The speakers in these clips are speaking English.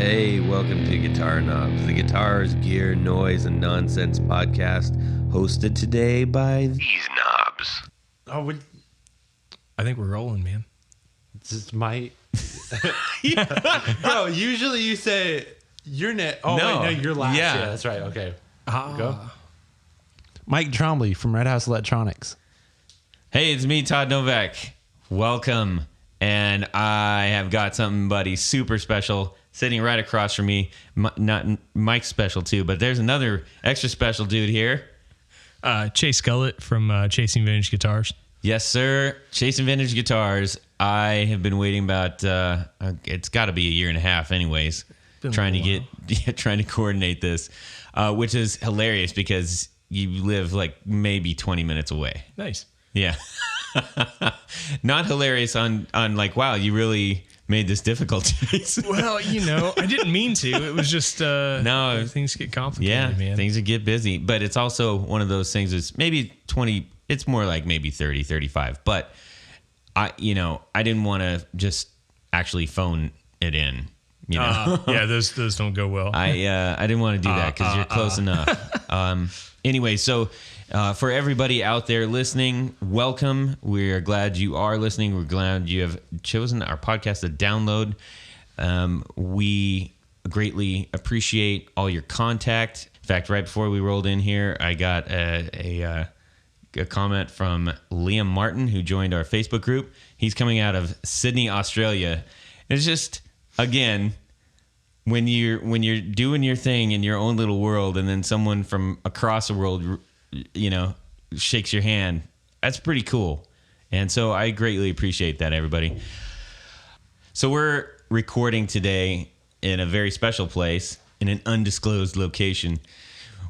Hey, welcome to Guitar Knobs, the guitars, gear, noise, and nonsense podcast, hosted today by these knobs. Oh, I think we're rolling, man. just my. Bro, usually you say your net. Oh, No. wait, no, you're last. Yeah. Yeah, that's right. Okay. Go. Mike Trombley from Red House Electronics. Hey, it's me, Todd Novak. Welcome. And I have got somebody super special sitting right across from me. Not Mike's special too, but there's another extra special dude here. Chase Gullett from Chasing Vintage Guitars. Yes, sir. Chasing Vintage Guitars. I have been waiting about, it's got to be a year and a half anyways, trying to coordinate this, which is hilarious because you live like maybe 20 minutes away. Nice. Yeah. Not hilarious on like, wow, you really made this difficult, Chase. Well, I didn't mean to. It was just No. things get complicated, Yeah, man. things get busy. But it's also one of those things that's maybe 20, it's more like maybe 30, 35. But I didn't want to just actually phone it in. Yeah, those don't go well. I didn't want to do that because you're close enough. Anyway, so for everybody out there listening, welcome. We're glad you are listening. We're glad you have chosen our podcast to download. We greatly appreciate all your contact. In fact, right before we rolled in here, I got a comment from Liam Martin, who joined our Facebook group. He's coming out of Sydney, Australia. It's just, again, when you're doing your thing in your own little world, and then someone from across the world, shakes your hand, that's pretty cool. And so I greatly appreciate that, everybody. So we're recording today in a very special place in an undisclosed location.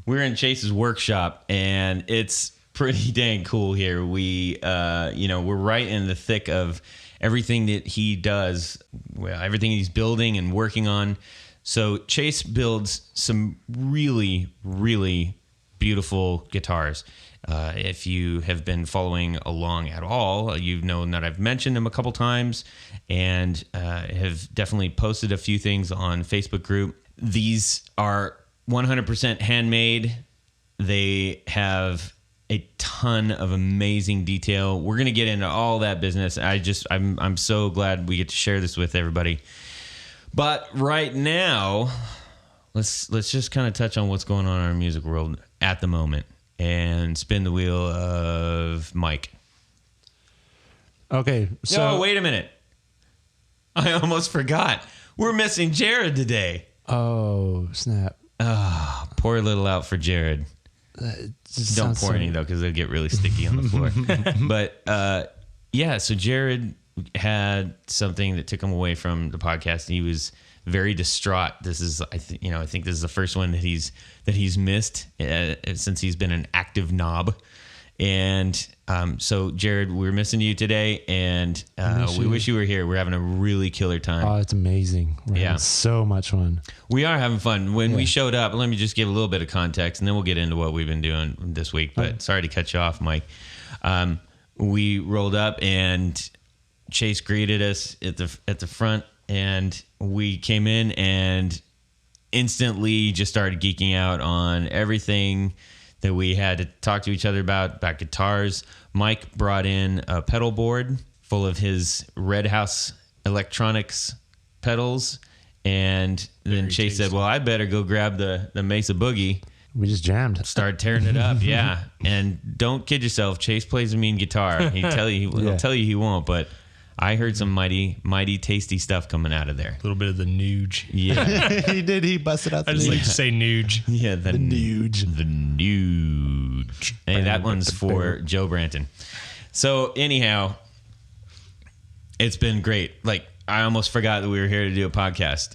We're in Chase's workshop, and it's pretty dang cool here. We're right in the thick of everything that he does, everything he's building and working on. So Chase builds some really, really beautiful guitars. If you have been following along at all, you've known that I've mentioned them a couple times and have definitely posted a few things on Facebook group. These are 100% handmade. They have a ton of amazing detail. We're going to get into all that business. I'm so glad we get to share this with everybody. But right now, let's just kind of touch on what's going on in our music world at the moment and spin the wheel of Mike. Okay. So Wait a minute. I almost forgot. We're missing Jared today. Oh, snap. Pour a little out for Jared. Don't pour any, though, because they'll get really sticky on the floor. But, so Jared had something that took him away from the podcast. He was very distraught. This is, I think this is the first one that he's missed since he's been an active knob. And so, Jared, we're missing you today, and we wish you were here. We're having a really killer time. Oh, it's amazing. We're having so much fun. We are having fun. When we showed up, let me just give a little bit of context, and then we'll get into what we've been doing this week. But sorry to cut you off, Mike. We rolled up, and Chase greeted us at the front, and we came in and instantly just started geeking out on everything that we had to talk to each other about guitars. Mike brought in a pedal board full of his Red House Electronics pedals, and then Chase said, well, I better go grab the Mesa Boogie. We just jammed. Start tearing it up, yeah. And don't kid yourself, Chase plays a mean guitar. He'll tell you he won't, but I heard some mighty, mighty tasty stuff coming out of there. A little bit of the nooge. Yeah. He did. He busted out the I just like to say nooge. Yeah, the nooge. The nooge. Hey, that one's for Joe Branton. So anyhow, it's been great. Like, I almost forgot that we were here to do a podcast.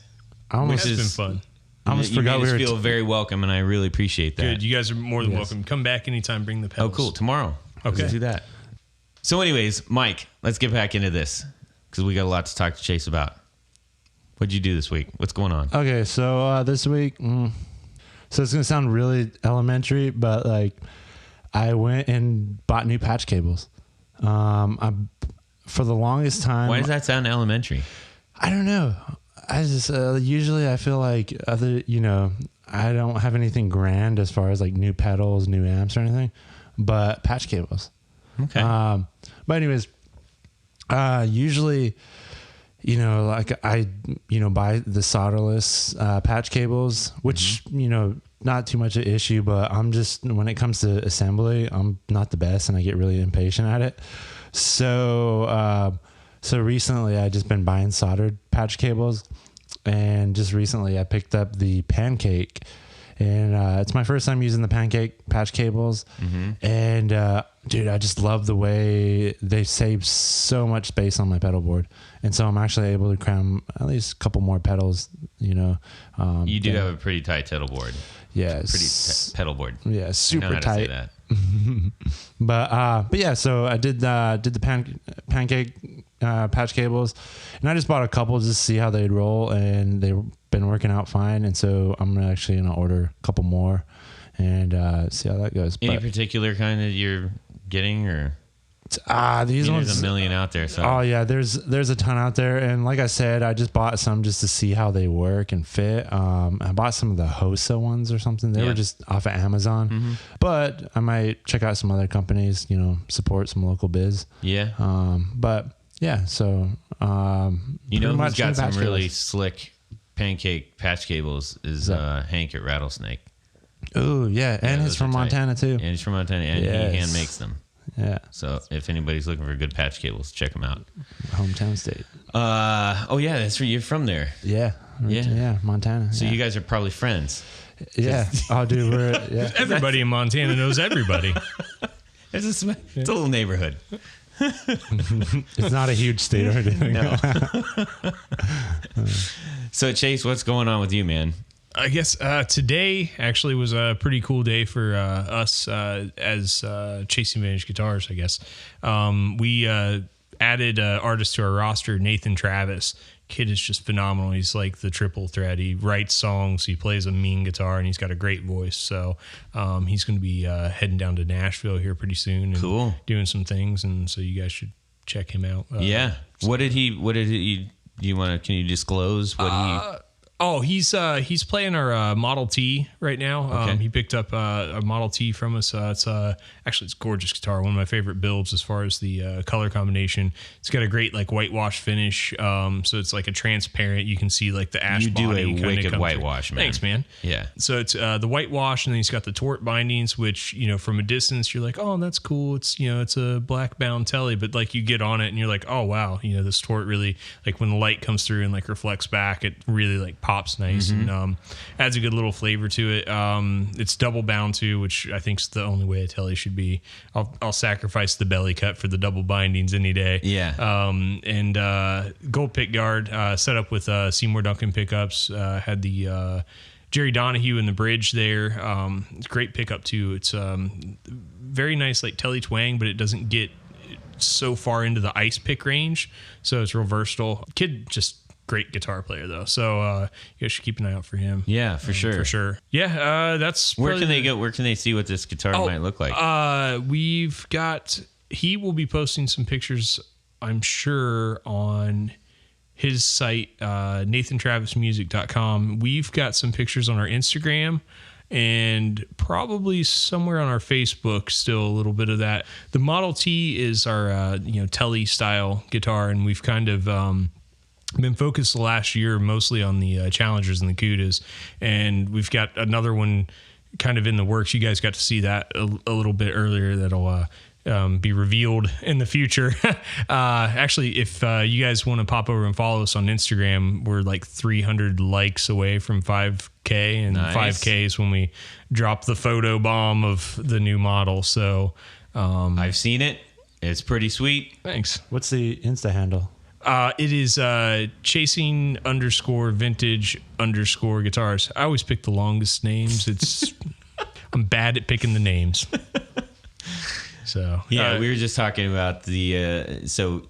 It's been fun. I almost you forgot made we us were feel very welcome, and I really appreciate that. Good. You guys are more than welcome. Come back anytime. Bring the pedals. Oh, cool. Tomorrow. Okay. Let's do that. So anyways, Mike, let's get back into this because we got a lot to talk to Chase about. What'd you do this week? What's going on? Okay, so this week, so it's going to sound really elementary, but like I went and bought new patch cables. For the longest time. Why does that sound elementary? I don't know. I just usually I feel like I don't have anything grand as far as like new pedals, new amps or anything, but patch cables. Okay. But anyways, usually, like I buy the solderless patch cables, which not too much an issue, but I'm just, when it comes to assembly, I'm not the best and I get really impatient at it. So recently I just been buying soldered patch cables, and just recently I picked up the Pancake, and it's my first time using the Pancake patch cables. And dude, I just love the way they save so much space on my pedal board, and so I'm actually able to cram at least a couple more pedals. You do have a pretty tight pedal board. Yeah, pretty pedal board. Yeah, super I know how tight. to say that. But yeah, so I did the Pancake patch cables, and I just bought a couple just to see how they'd roll, and they've been working out fine. And so I'm actually gonna order a couple more and see how that goes. Any particular kind that you're getting, or these ones? There's a million out there. So. Oh yeah, there's a ton out there, and like I said, I just bought some just to see how they work and fit. I bought some of the Hosa ones or something. They were just off of Amazon, but I might check out some other companies. Support some local biz. Yeah. But yeah, so who's got some really slick Pancake patch cables is Hank at Rattlesnake. Oh yeah, and he's from Montana too. And he's from Montana, and he hand makes them. Yeah. So if anybody's looking for good patch cables, check them out. Hometown state. Oh yeah, that's where you're from there. Yeah. Yeah, Montana. So you guys are probably friends. Yeah. Oh, dude, Everybody in Montana knows everybody. It's a little neighborhood. It's not a huge state or anything. No. So Chase, what's going on with you, man? I guess today actually was a pretty cool day for us as Chasing Vintage Guitars, I guess. We added an artist to our roster, Nathan Travis. Kid is just phenomenal. He's like the triple threat. He writes songs, he plays a mean guitar, and he's got a great voice. So he's going to be heading down to Nashville here pretty soon and doing some things. And so you guys should check him out. Yeah. What did he, can you disclose what he... Oh, he's playing our Model T right now. Okay. He picked up a Model T from us. It's a gorgeous guitar. One of my favorite builds as far as the color combination. It's got a great like whitewash finish. So it's like a transparent. You can see like the ash. You do body a wicked whitewash, man. Thanks, man. Yeah. So it's the whitewash, and then he's got the tort bindings, which from a distance you're like, oh, that's cool. It's it's a black bound telly, but like you get on it and you're like, oh wow, this tort really, like when the light comes through and like reflects back, it really like pops nice and adds a good little flavor to it. It's double bound too, which I think is the only way a telly should be. I'll sacrifice the belly cut for the double bindings any day. Yeah. And gold pick guard set up with Seymour Duncan pickups. Had the Jerry Donahue in the bridge there. It's great pickup too. It's very nice like telly twang, but it doesn't get so far into the ice pick range, so it's real versatile. Kid just great guitar player though, so you guys should keep an eye out for him. Yeah, for sure. Yeah, that's where can they go? Where can they see what this guitar might look like? He will be posting some pictures, I'm sure, on his site, nathantravismusic.com. We've got some pictures on our Instagram and probably somewhere on our Facebook, still a little bit of that. The Model T is our telly style guitar, and we've kind of been focused the last year mostly on the Challengers and the Cudas, and we've got another one kind of in the works. You guys got to see that a little bit earlier. That'll be revealed in the future. Actually, if you guys want to pop over and follow us on Instagram, we're like 300 likes away from 5K, and nice. 5K is when we drop the photo bomb of the new model. So I've seen it. It's pretty sweet. Thanks. What's the Insta handle? It is chasing_vintage_guitars. I always pick the longest names. It's I'm bad at picking the names. So yeah, we were just talking about the so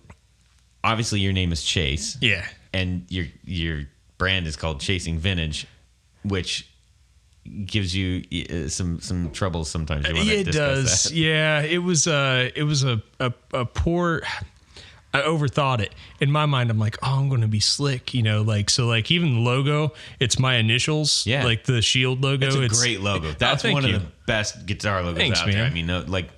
obviously your name is Chase. Yeah. And your brand is called Chasing Vintage, which gives you some trouble sometimes. You want to discuss does. That. Yeah, it was a poor. I overthought it. In my mind, I'm like, oh, I'm going to be slick, you know, like, so like even the logo, it's my initials, like the Shield logo. It's a great logo. That's one of the best guitar logos out there. I mean, like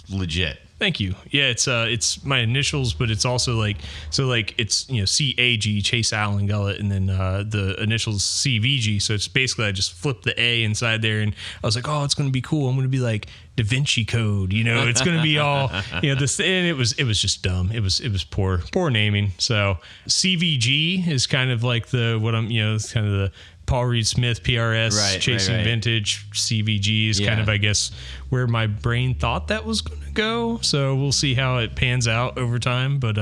legit. Thank you. Yeah, it's my initials, but it's also like, so like it's, you know, CAG, Chase Allen Gullett, and then the initials CVG. So it's basically, I just flipped the A inside there, and I was like, oh, it's going to be cool. I'm going to be like Da Vinci Code, you know, it's going to be all, you know, this, and it was just dumb. It was poor naming. So CVG is kind of like it's kind of the Paul Reed Smith PRS, Chasing Vintage. CVG is kind of, I guess, where my brain thought that was going to go. So we'll see how it pans out over time. But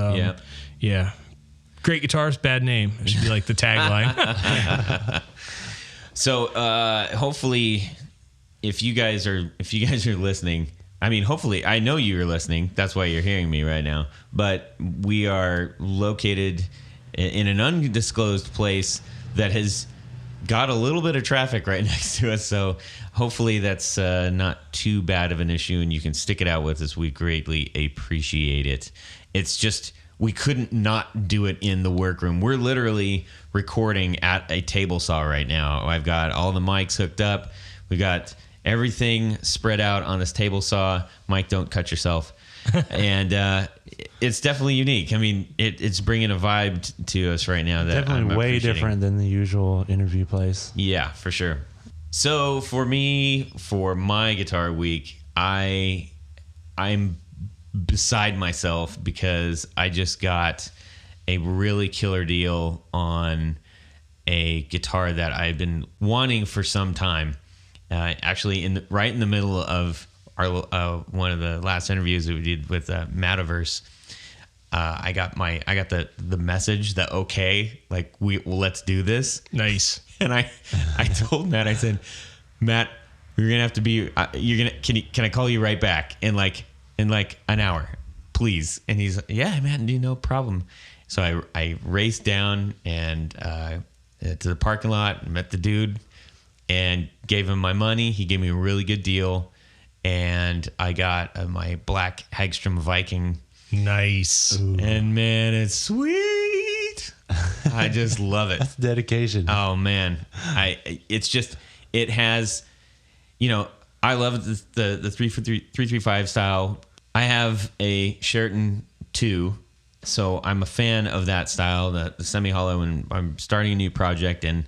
yeah, great guitars, bad name. It should be like the tagline. So hopefully, if you guys are listening, I mean, hopefully, I know you're listening. That's why you're hearing me right now. But we are located in an undisclosed place that has got a little bit of traffic right next to us, so hopefully that's not too bad of an issue, and you can stick it out with us. We greatly appreciate it. It's just we couldn't not do it in the workroom. We're literally recording at a table saw right now. I've got all the mics hooked up. We got everything spread out on this table saw. Mike, don't cut yourself. And it's definitely unique. I mean, it's bringing a vibe to us right now. That definitely I'm way different than the usual interview place. Yeah, for sure. So for me, for my guitar week, I'm beside myself because I just got a really killer deal on a guitar that I've been wanting for some time. Actually, right in the middle of our one of the last interviews that we did with Metaverse, I got the message, the okay, like let's do this. Nice. And I told Matt, I said, Matt, you're gonna have to be can I call you right back in like an hour, please? And he's like, yeah, man, no problem. So I raced down and to the parking lot and met the dude and gave him my money. He gave me a really good deal. And I got my black Hagstrom Viking. Nice. Ooh. And man, it's sweet. I just love it. That's dedication. Oh man. It has, you know, I love the 335 style. I have a Sheraton 2, so I'm a fan of that style, the semi-hollow, and I'm starting a new project, and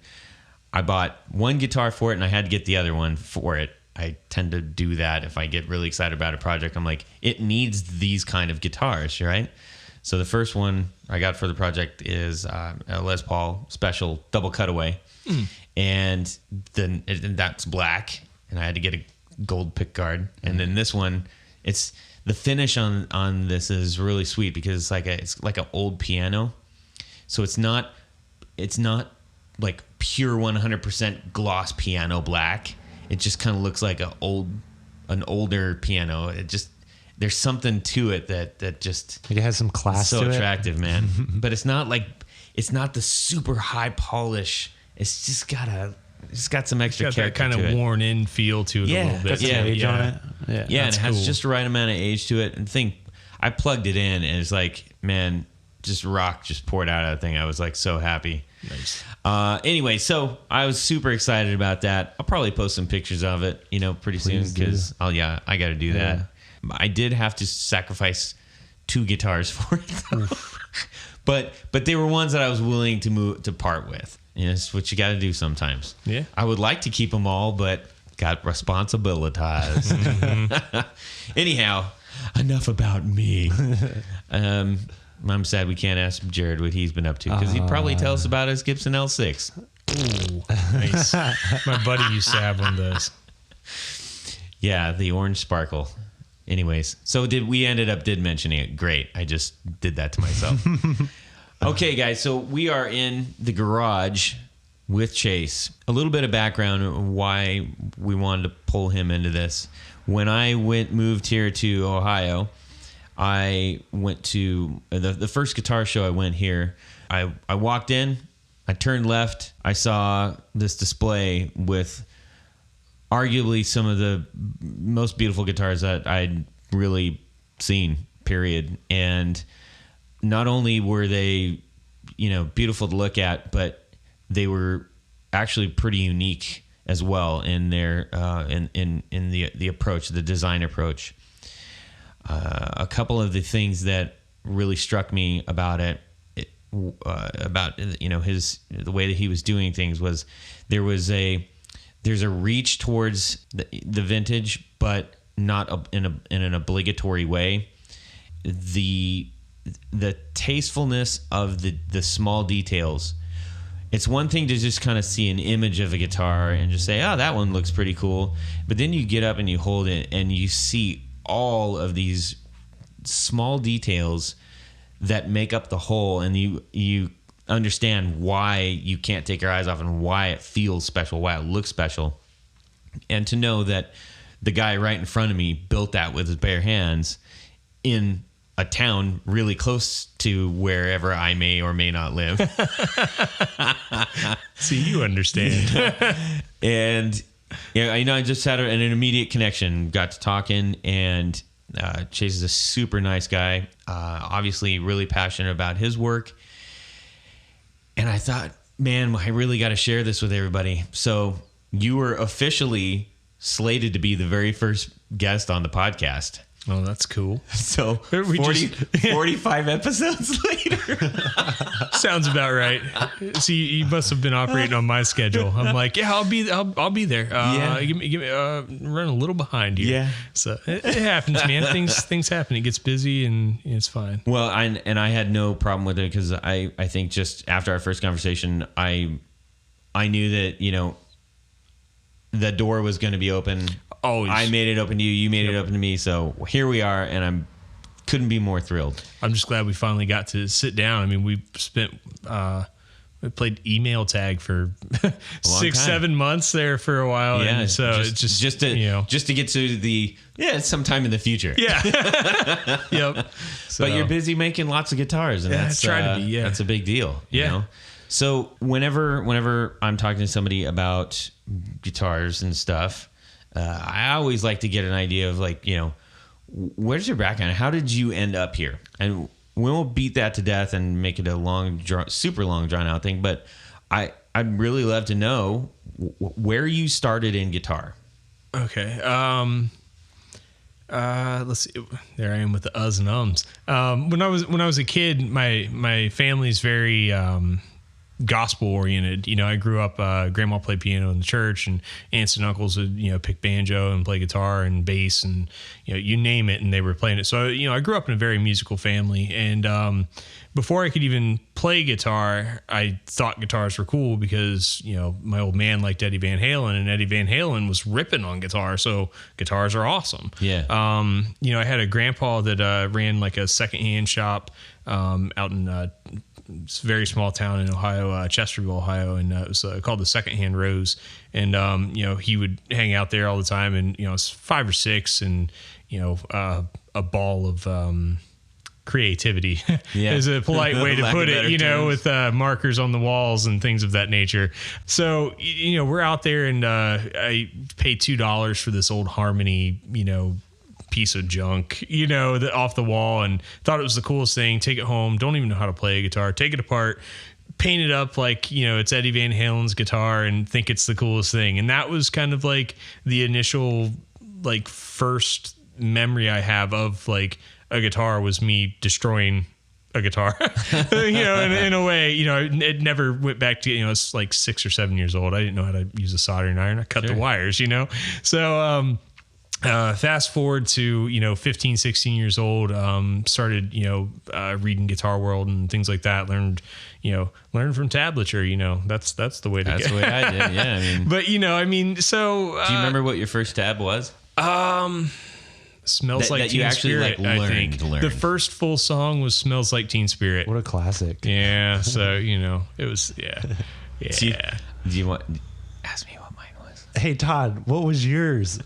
I bought one guitar for it and I had to get the other one for it. I tend to do that if I get really excited about a project. I'm like, it needs these kind of guitars, right? So the first one I got for the project is a Les Paul Special Double Cutaway. And then that's black, and I had to get a gold pick guard. And then this one, it's the finish on this is really sweet because it's like an old piano. So it's not like pure 100% gloss piano black. It just kind of looks like an older piano. It just, there's something to it that just it has some class so to attractive, man. But it's not the super high polish. It's just got some extra character. That kind of worn in feel to it a little bit. Yeah, age on it. Yeah, and it has just the right amount of age to it. And I plugged it in, and it's like, man, just rock just poured out of that thing. I was like so happy. Nice. Anyway, so I was super excited about that. I'll probably post some pictures of it, pretty soon because I got to do that. I did have to sacrifice 2 guitars for it, but they were ones that I was willing to part with. It's what you got to do sometimes. Yeah, I would like to keep them all, but got responsibilities. Anyhow, enough about me. I'm sad we can't ask Jared what he's been up to because he'd probably tell us about his Gibson L6. Ooh, nice. My buddy used to have one of those. Yeah, the orange sparkle. Anyways, so we ended up mentioning it. Great. I just did that to myself. Okay, guys, so we are in the garage with Chase. A little bit of background on why we wanted to pull him into this. When I moved here to Ohio, I went to the first guitar show I went here. I walked in, I turned left, I saw this display with arguably some of the most beautiful guitars that I'd really seen, period. And not only were they, beautiful to look at, but they were actually pretty unique as well in their in the approach, the design approach. A couple of the things that really struck me about it, about the way that he was doing things, was there's a reach towards the vintage, but not in an obligatory way. The tastefulness of the small details. It's one thing to just kind of see an image of a guitar and just say, oh, that one looks pretty cool. But then you get up and you hold it and you see all of these small details that make up the whole, and you understand why you can't take your eyes off and why it feels special, why it looks special. And to know that the guy right in front of me built that with his bare hands in a town really close to wherever I may or may not live. See, you understand. And I just had an immediate connection, got to talking, and Chase is a super nice guy, obviously really passionate about his work. And I thought, man, I really got to share this with everybody. So you were officially slated to be the very first guest on the podcast. Oh, that's cool. So 45 episodes later. Sounds about right. See, you must have been operating on my schedule. I'm like, yeah, I'll be there. Give me run a little behind here. Yeah. So it happens, man. Things happen. It gets busy and it's fine. Well, and I had no problem with it, because I think just after our first conversation, I knew that, the door was going to be open. Always. I made it open to you. You made it open to me. So here we are, and couldn't be more thrilled. I'm just glad we finally got to sit down. I mean, we played email tag for 6-7 months there for a while. Yeah. And so just to get to sometime in the future. Yeah. Yep. So, but you're busy making lots of guitars, and that's trying to be. Yeah. That's a big deal. Yeah. So whenever I'm talking to somebody about guitars and stuff, I always like to get an idea of, like, where's your background? How did you end up here? And we won't beat that to death and make it a super long drawn out thing. But I'd really love to know where you started in guitar. Okay. Let's see. There I am with the uhs and ums. When I was a kid, my family's very gospel oriented. I grew up, grandma played piano in the church, and aunts and uncles would, pick banjo and play guitar and bass, and, you name it, and they were playing it. So, I grew up in a very musical family, and, before I could even play guitar, I thought guitars were cool because, my old man liked Eddie Van Halen, and Eddie Van Halen was ripping on guitar. So guitars are awesome. Yeah. I had a grandpa that, ran like a secondhand shop, out in, it's a very small town in Ohio, Chesterville, Ohio, and it was called the Secondhand Rose. And he would hang out there all the time, and it's 5 or 6, and a ball of creativity is a polite way to put it. With markers on the walls and things of that nature. So we're out there, and I paid $2 for this old Harmony, piece of junk, off the wall, and thought it was the coolest thing. Take it home, don't even know how to play a guitar, take it apart, paint it up like, it's Eddie Van Halen's guitar, and think it's the coolest thing. And that was kind of like the initial, like, first memory I have of, like, a guitar, was me destroying a guitar. in a way, it never went back to, it's like 6 or 7 years old. I didn't know how to use a soldering iron. I cut the wires, So, fast forward to 15, 16 years old, started reading Guitar World and things like that. Learned from tablature. That's the way to go. That's the way I did. Yeah, but so do you remember what your first tab was? Smells Like Teen Spirit. Learned. The first full song was Smells Like Teen Spirit. What a classic. Yeah. So it was yeah. Do you want? Ask me what mine was. Hey Todd, what was yours?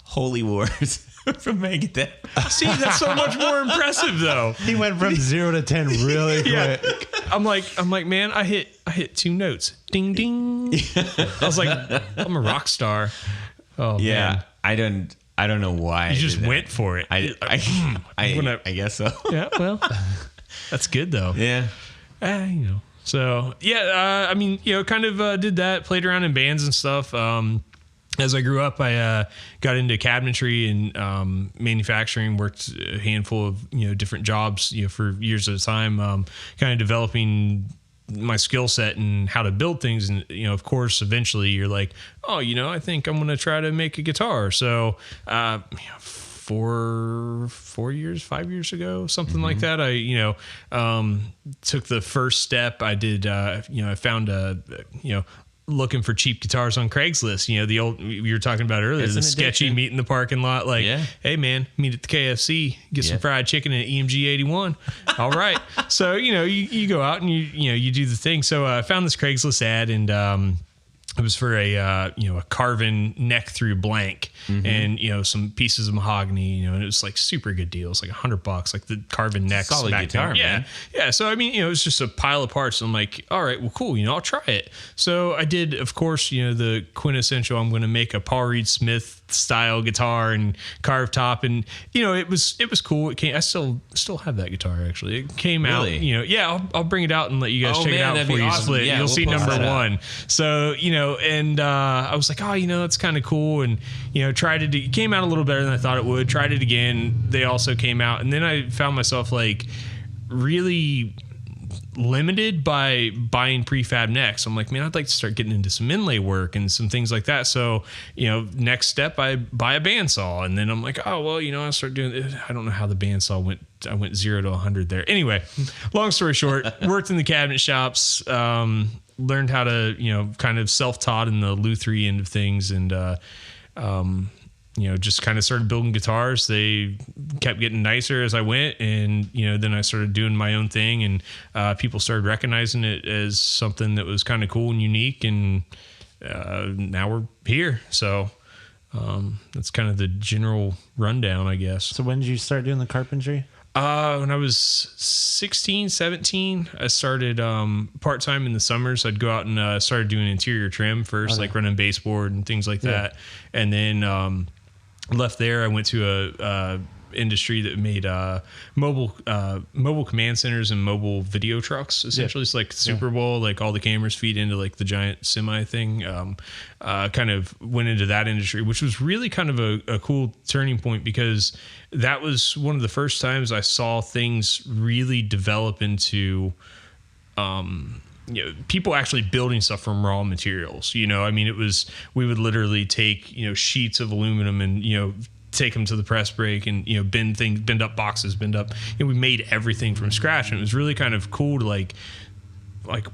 Holy Wars from Megadeth. See, that's so much more impressive, though. He went from 0 to 10 really quick. I'm like, man, I hit 2 notes. Ding ding. I was like, I'm a rock star. Oh yeah, man. I didn't. I don't know why. You just went for it. I guess so. Yeah, well, that's good though. Yeah. So yeah, I mean, kind of did that, played around in bands and stuff. As I grew up, I got into cabinetry and manufacturing, worked a handful of different jobs for years at a time, kind of developing my skill set and how to build things. And of course, eventually you're like, oh, I think I'm going to try to make a guitar. So 5 years ago, something like that, I took the first step. I did I found looking for cheap guitars on Craigslist, the old you were talking about earlier, the sketchy meet in the parking lot, like, hey man, meet at the KFC, get some fried chicken at EMG 81. All right. So, you go out and you do the thing. So I found this Craigslist ad, and it was for a carven neck through blank, and some pieces of mahogany, and it was like super good deals, like $100, like the carven neck. Solid guitar, man. Yeah. So I mean, it was just a pile of parts. And I'm like, all right, well, cool. I'll try it. So I did, of course, the quintessential. I'm going to make a Paul Reed Smith style guitar and carved top, and it was cool. It came. I still have that guitar actually. It came out. I'll bring it out and let you guys check it out before you split. Yeah, You'll see number one. So and I was like, that's kind of cool, and tried it. It came out a little better than I thought it would. Tried it again. They also came out, and then I found myself like really limited by buying prefab necks. I'm like, man, I'd like to start getting into some inlay work and some things like that. So, next step, I buy a bandsaw, and then I'm like, oh, well, I start doing it. I don't know how the bandsaw went. I went 0 to 100 there. Anyway, long story short, worked in the cabinet shops, learned how to, kind of self-taught in the luthier end of things, and, just kind of started building guitars. They kept getting nicer as I went, and then I started doing my own thing, and people started recognizing it as something that was kind of cool and unique, and now we're here. So that's kind of the general rundown, I guess. So when did you start doing the carpentry? When I was 16, 17, I started part-time in the summers. I'd go out and started doing interior trim first, like running baseboard and things like that. And then left there. I went to a industry that made mobile command centers and mobile video trucks. Essentially, it's like Super Bowl, like all the cameras feed into like the giant semi thing. Kind of went into that industry, which was really kind of a cool turning point, because that was one of the first times I saw things really develop into people actually building stuff from raw materials. I mean, we would literally take sheets of aluminum and take them to the press brake and bend up boxes, we made everything from scratch, and it was really kind of cool to like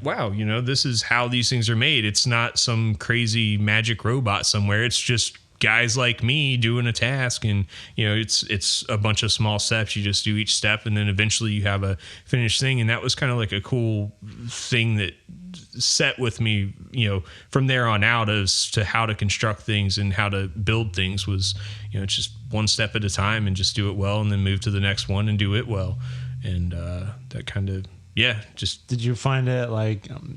wow, this is how these things are made. It's not some crazy magic robot somewhere. It's just guys like me doing a task, and it's a bunch of small steps. You just do each step, and then eventually you have a finished thing. And that was kind of like a cool thing that set with me, from there on out, as to how to construct things and how to build things. Was it's just one step at a time, and just do it well, and then move to the next one and do it well. And that kind of just. Did you find it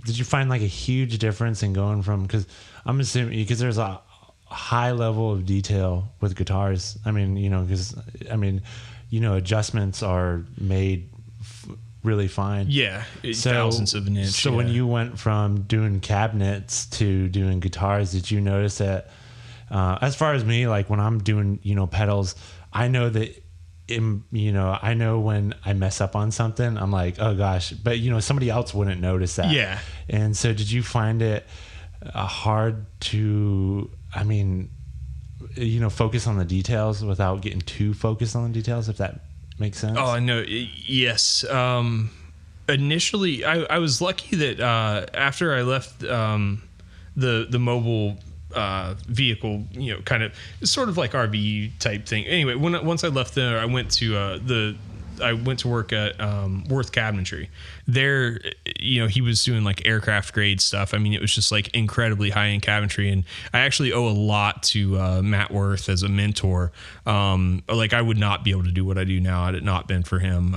did you find like a huge difference in going from, because I'm assuming, because there's a high level of detail with guitars. I mean, adjustments are made really fine. Yeah. Thousands of an inch. So when you went from doing cabinets to doing guitars, did you notice that, as far as me, like when I'm doing, pedals, I know that, I know when I mess up on something, I'm like, oh gosh, but somebody else wouldn't notice that. Yeah. And so did you find it hard to, focus on the details without getting too focused on the details, if that makes sense? Oh, no. Yes. Initially, I was lucky that after I left the mobile vehicle, kind of sort of like RV type thing. Anyway, once I left there, I went to work at Worth Cabinetry. There, he was doing like aircraft grade stuff. I mean, it was just like incredibly high end cabinetry, and I actually owe a lot to Matt Worth as a mentor. Like I would not be able to do what I do now had it not been for him.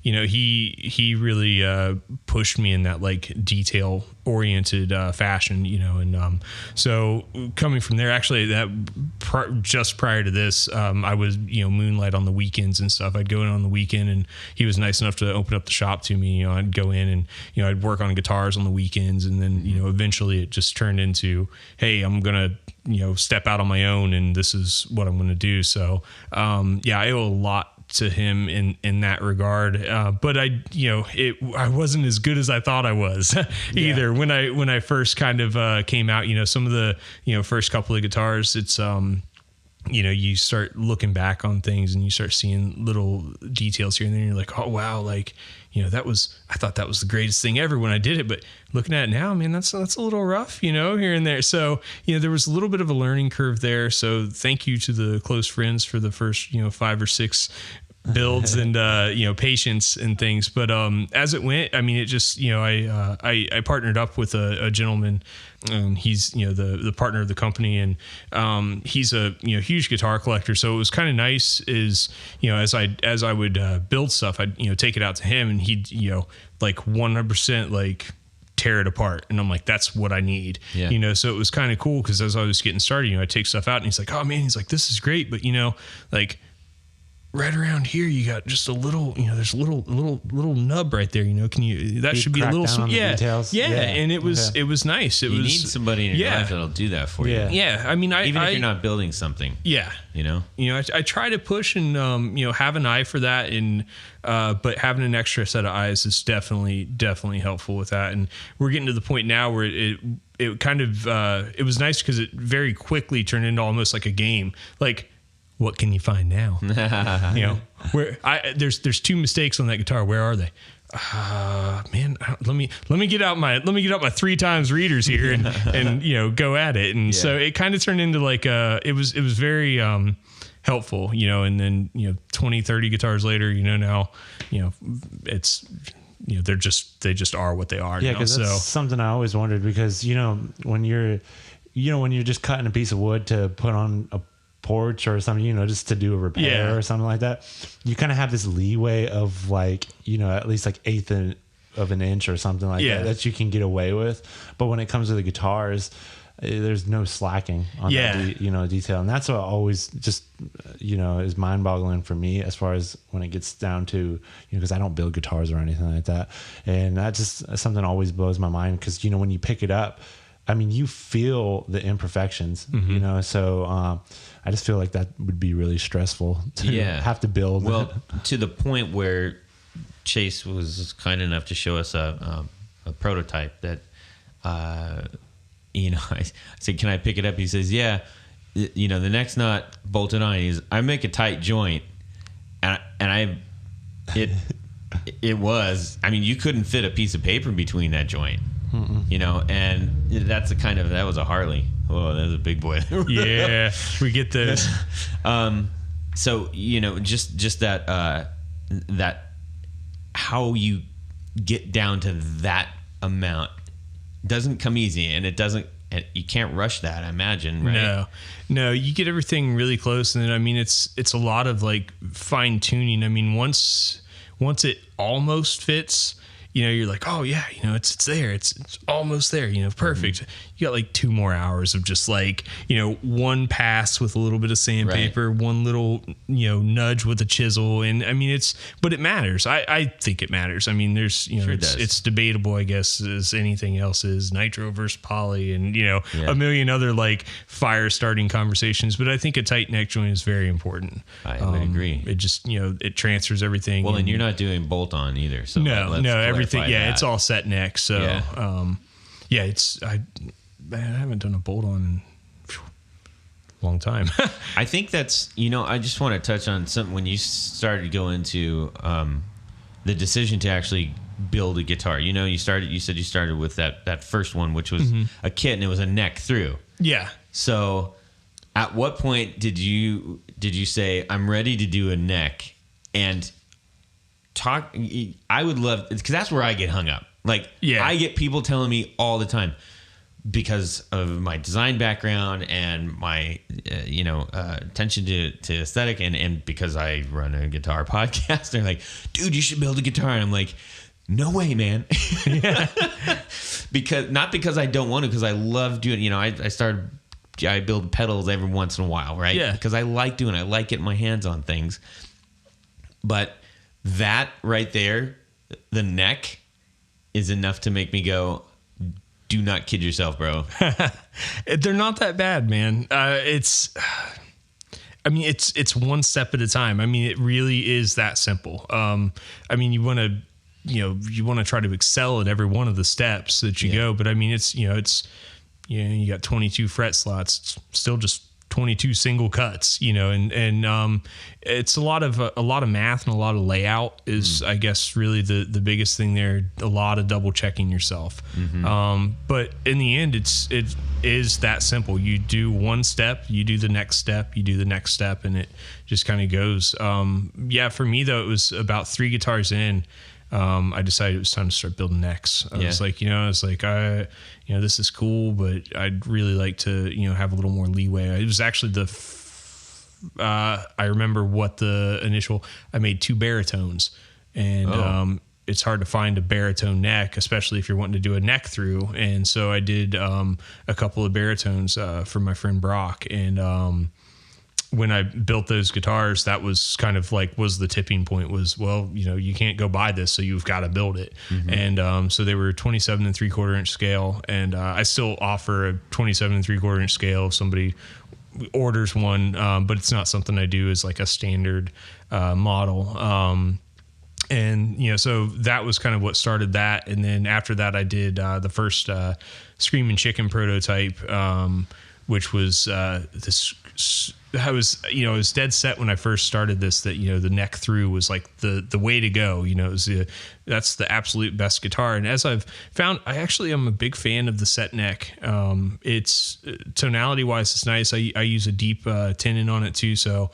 He really pushed me in that like detail oriented fashion, you know. And so coming from there, actually just prior to this, I was, you know, moonlight on the weekends and stuff. I'd go in on the weekend, and he was nice enough to open up the shop to me. You know, I'd go in and, you know, I'd work on guitars on the weekends, and then, you know, eventually it just turned into, hey, I'm gonna, you know, step out on my own, and this is what I'm gonna do. So yeah, I owe a lot to him in that regard. But I wasn't as good as I thought I was either. When I first kind of came out, you know, some of the, you know, first couple of guitars, it's, you know, you start looking back on things and you start seeing little details here and then you're like, oh wow, like, you know, I thought that was the greatest thing ever when I did it, but looking at it now, man, that's a little rough, you know, here and there. So, you know, there was a little bit of a learning curve there. So thank you to the close friends for the first, you know, 5 or 6 builds and, you know, patience and things. But, as it went, I mean, it just, you know, I partnered up with a gentleman, and he's, you know, the partner of the company, and, he's a, you know, huge guitar collector. So it was kind of nice is, you know, as I would, build stuff, I'd, you know, take it out to him, and he'd, you know, like 100% like tear it apart. And I'm like, that's what I need, you know? So it was kind of cool, because as I was getting started, you know, I take stuff out and he's like, oh man, he's like, this is great. But, you know, like, right around here, you got just a little, you know, there's a little nub right there, you know, that should be a little, details. Yeah. And it was nice. You need somebody in your life that'll do that for you. Yeah. I mean, even if you're not building something. Yeah. You know, I try to push and, you know, have an eye for that. And, but having an extra set of eyes is definitely helpful with that. And we're getting to the point now where it kind of, it was nice because it very quickly turned into almost like a game. Like, what can you find now? You know, there's 2 mistakes on that guitar. Where are they? Man, let me get out my 3 times readers here and you know, go at it. And so it kind of turned into like it was very helpful, you know. And then, you know, 20, 30 guitars later, you know, now, you know, it's, you know, they just are what they are. Yeah, now. because that's something I always wondered, because, you know, when you're just cutting a piece of wood to put on a porch or something, you know, just to do a repair or something like that, you kind of have this leeway of like, you know, at least like 1/8 of an inch or something like that you can get away with. But when it comes to the guitars, there's no slacking on that, you know, detail. And that's what always just, you know, is mind boggling for me, as far as when it gets down to, you know, because I don't build guitars or anything like that. And that just something always blows my mind, because, you know, when you pick it up, I mean, you feel the imperfections, you know, so I just feel like that would be really stressful to have to build. Well, to the point where Chase was kind enough to show us a prototype that, you know, I said, can I pick it up? He says, yeah. You know, the next nut bolted on, I make a tight joint, it was, I mean, you couldn't fit a piece of paper between that joint. You know, and that was a Harley. Oh, that was a big boy. Yeah, we get those. So, you know, just that how you get down to that amount doesn't come easy, and you can't rush that, I imagine, right? No, you get everything really close, and then, I mean, it's a lot of like fine tuning. I mean, once it almost fits, you know, you're like, oh yeah, you know, it's there. It's almost there, you know, perfect. Mm-hmm. You got like 2 more hours of just like, you know, one pass with a little bit of sandpaper, one little, you know, nudge with a chisel. And I mean, but it matters. I think it matters. I mean, there's, you know, it's debatable, I guess, as anything else is, nitro versus poly, and, you know, a million other like fire starting conversations. But I think a tight neck joint is very important. I would agree. It just, you know, it transfers everything. Well, and you're not doing bolt on either. So no, everything. Yeah, it's all set neck. So, I haven't done a bolt on in a long time. I think that's, you know, I just want to touch on something when you started to go into the decision to actually build a guitar. You know, you said you started with that first one, which was a kit, and it was a neck through. Yeah. So at what point did you say, I'm ready to do a neck? And talk, I would love, because that's where I get hung up. Like, I get people telling me all the time, because of my design background and my, attention to aesthetic, and because I run a guitar podcast, they're like, dude, you should build a guitar. And I'm like, No way, man. Because I don't want to, because I love doing, I build pedals every once in a while, right? Yeah. Because I like getting my hands on things. But that right there, the neck is enough to make me go, do not kid yourself, bro. They're not that bad, man. It's one step at a time. I mean, it really is that simple. You want to try to excel at every one of the steps that you go, but I mean, you got 22 fret slots. It's still just 22 single cuts, and it's a lot of math and a lot of layout is, I guess, really the biggest thing there. A lot of double checking yourself. But in the end, it is that simple. You do one step, you do the next step, you do the next step, and it just kind of goes. For me though, it was about 3 guitars in. I decided it was time to start building necks. I was like, this is cool, but I'd really like to, have a little more leeway. It was actually I remember what I made 2 baritones, and it's hard to find a baritone neck, especially if you're wanting to do a neck through. And so I did a couple of baritones for my friend Brock, and when I built those guitars, that was kind of was the tipping point was, you can't go buy this, so you've got to build it. And so they were 27 3/4 inch scale. And I still offer a 27 3/4 inch scale if somebody orders one, but it's not something I do as like a standard model. So that was kind of what started that. And then after that, I did the first Screaming Chicken prototype, which was this. I was dead set when I first started this that, the neck through was like the way to go. That's the absolute best guitar. And as I've found, I actually am a big fan of the set neck. It's tonality wise, it's nice. I use a deep tenon on it too. So,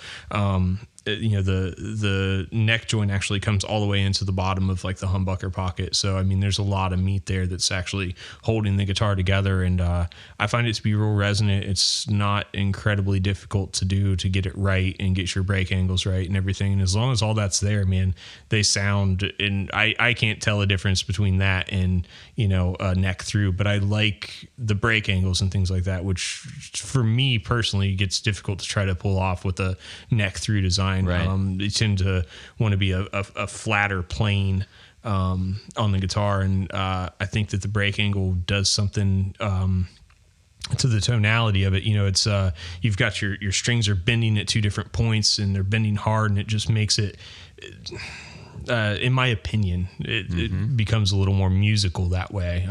the neck joint actually comes all the way into the bottom of like the humbucker pocket. So, I mean, there's a lot of meat there that's actually holding the guitar together. And I find it to be real resonant. It's not incredibly difficult to do to get it right and get your break angles right and everything. And as long as all that's there, man, they sound, and I can't tell a difference between that and, a neck through, but I like the break angles and things like that, which for me personally gets difficult to try to pull off with a neck through design. Right. They tend to want to be a flatter plane on the guitar, and I think that the break angle does something to the tonality of it. It's you've got your strings are bending at 2 different points, and they're bending hard, and it just makes it, in my opinion, it becomes a little more musical that way.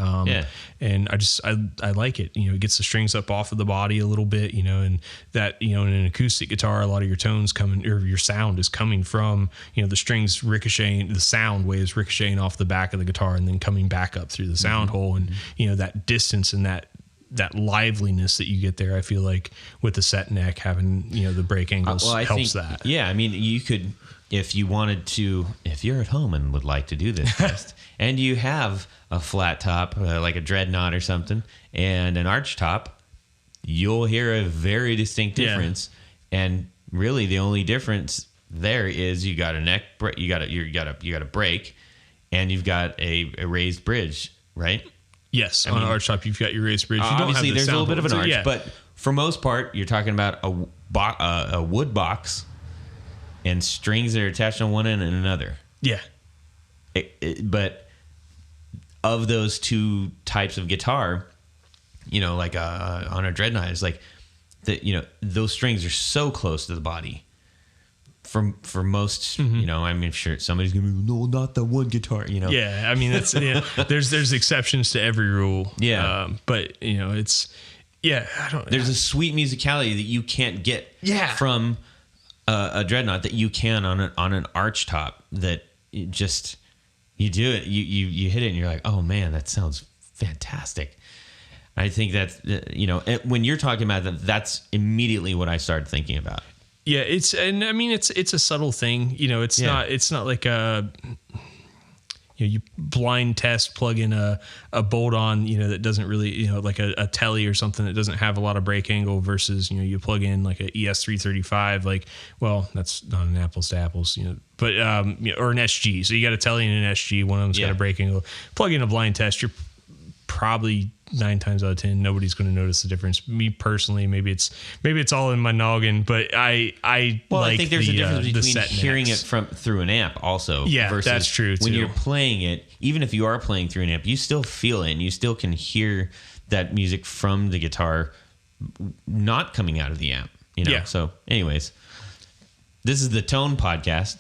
And I like it. It gets the strings up off of the body a little bit, and that, in an acoustic guitar, a lot of your tones or your sound is coming from, the strings ricocheting, the sound waves ricocheting off the back of the guitar and then coming back up through the sound hole. And, that distance and that liveliness that you get there, I feel like with the set neck, having, the break angles helps that. Yeah. I mean, you could, if you wanted to, if you're at home and would like to do this test, and you have a flat top, like a dreadnought or something, and an arch top, you'll hear a very distinct difference. Yeah. And really, the only difference there is you got a neck, you got a break, and you've got a raised bridge, right? Yes, on an arch top, you've got your raised bridge. You don't obviously, have there's a little bit of an arch, but for most part, you're talking about a wood box and strings that are attached on one end and another. Yeah. But of those 2 types of guitar, like on a dreadnought, it's like those strings are so close to the body. For most, I'm sure somebody's gonna be, no, not that one guitar, Yeah, I mean that's there's exceptions to every rule. Yeah, but it's I don't. There's a sweet musicality that you can't get from a dreadnought that you can on an arch top. That you do it, you hit it, and you're like, oh man, that sounds fantastic. I think that when you're talking about that, that's immediately what I started thinking about. Yeah, it's a subtle thing, it's not like you blind test, plug in a bolt on, that doesn't really, like a telly or something that doesn't have a lot of break angle versus, you plug in like a ES335, like, well, that's not an apples to apples, but, or an SG. So you got a telly and an SG, one of them's got a break angle. Plug in a blind test, you're probably 9 times out of 10 nobody's going to notice the difference. Me personally, maybe it's all in my noggin, but I think there's a difference between hearing it through an amp also. Yeah, versus that's true too. When you're playing it, even if you are playing through an amp, you still feel it and you still can hear that music from the guitar not coming out of the amp. Yeah. So anyways, this is the Tone podcast.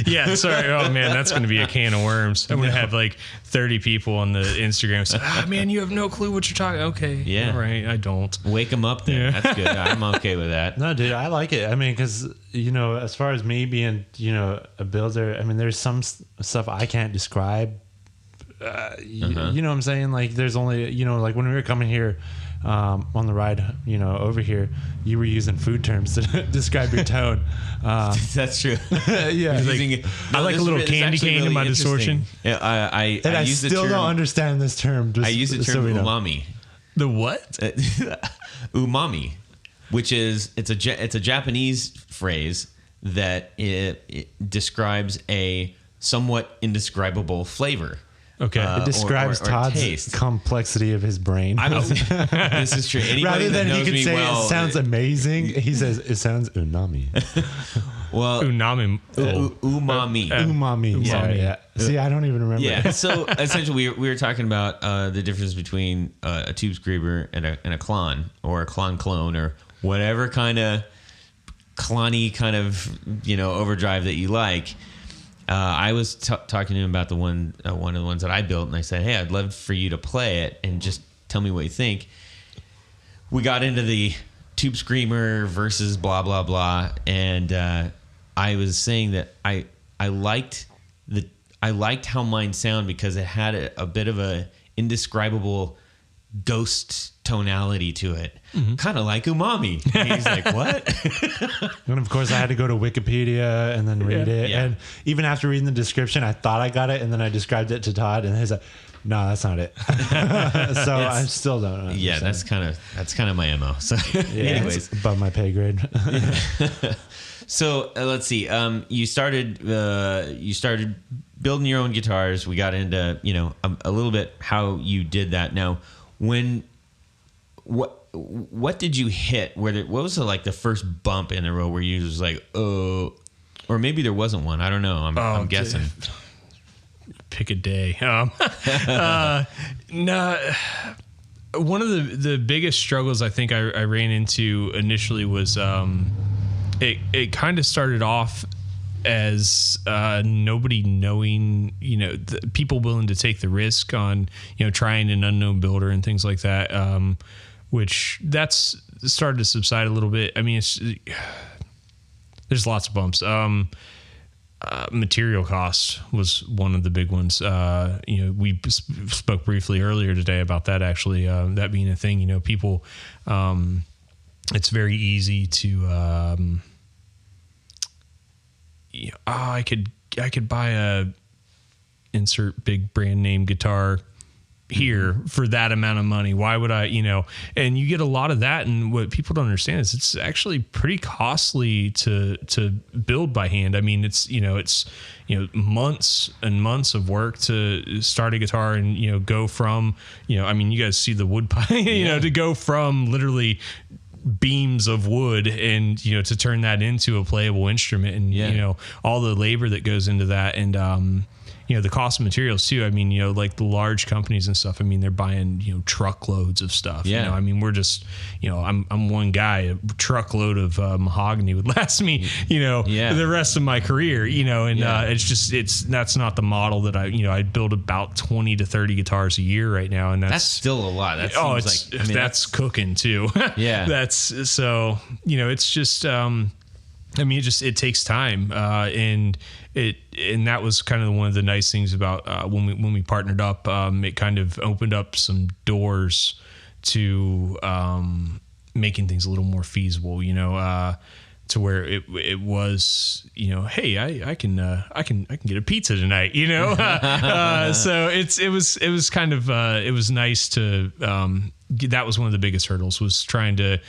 Yeah, sorry. Oh man, that's going to be a can of worms. I'm going to have like 30 people on the Instagram say, man, you have no clue what you're talking. Okay. Yeah. All right. I don't. Wake them up then. Yeah. That's good. I'm okay with that. No, dude, I like it. I mean, because, as far as me being, a builder, I mean, there's some stuff I can't describe. You know what I'm saying? Like, there's only, like when we were coming here, on the ride, over here, you were using food terms to describe your tone. That's true. Yeah. I like a little candy cane in my distortion. Yeah, I still don't understand this term. I use the term umami. The what? Umami, which is it's a Japanese phrase that it describes a somewhat indescribable flavor. Okay. It describes or Todd's taste. Complexity of his brain. This is true. Anybody Rather than that knows he could me say well, it sounds amazing, he says it sounds umami. Well, umami. Umami. Umami. Yeah. Sorry, yeah. See, I don't even remember. Yeah. So essentially, we were talking about the difference between a tube screamer and a clon, or a clone, or whatever kind of clonny kind of overdrive that you like. I was talking to him about one of the ones that I built, and I said, "Hey, I'd love for you to play it and just tell me what you think." We got into the tube screamer versus blah blah blah, and I was saying that I liked how mine sounded because it had a bit of a indescribable ghost tonality to it, kind of like umami. And he's like, what? And of course I had to go to Wikipedia and then read it. Yeah. And even after reading the description, I thought I got it, and then I described it to Todd, and he's like, no, that's not it. So I still don't know. Yeah, that's kind of my MO. So anyways, it's above my pay grade. So let's see. You started building your own guitars. We got into a little bit how you did that. Now, what did you hit? What was the first bump in the road where you was like, oh, or maybe there wasn't one. I don't know. I'm guessing. Pick a day. No. One of the biggest struggles I think I ran into initially was it kind of started off as nobody knowing, the people willing to take the risk on, trying an unknown builder and things like that, which that's started to subside a little bit. I mean, there's lots of bumps. Material cost was one of the big ones. We spoke briefly earlier today about that, actually, that being a thing. People, it's very easy to, I could buy a insert big brand name guitar here for that amount of money. Why would I, and you get a lot of that. And what people don't understand is it's actually pretty costly to build by hand. I mean, it's months and months of work to start a guitar and, go from, I mean, you guys see the wood pile, to go from literally beams of wood and, to turn that into a playable instrument and, all the labor that goes into that. And, the cost of materials too. I mean, like the large companies and stuff, I mean, they're buying, truckloads of stuff. Yeah. I mean, we're just, I'm one guy. A truckload of mahogany would last me, the rest of my career, and that's not the model that I build about 20 to 30 guitars a year right now. And that's still a lot. That seems that's cooking too. Yeah. That's so, it's just, it takes time, and that was kind of one of the nice things about when we partnered up. It kind of opened up some doors to making things a little more feasible. to where it was, hey, I can get a pizza tonight, so it was kind of, it was nice to, that was one of the biggest hurdles, was trying to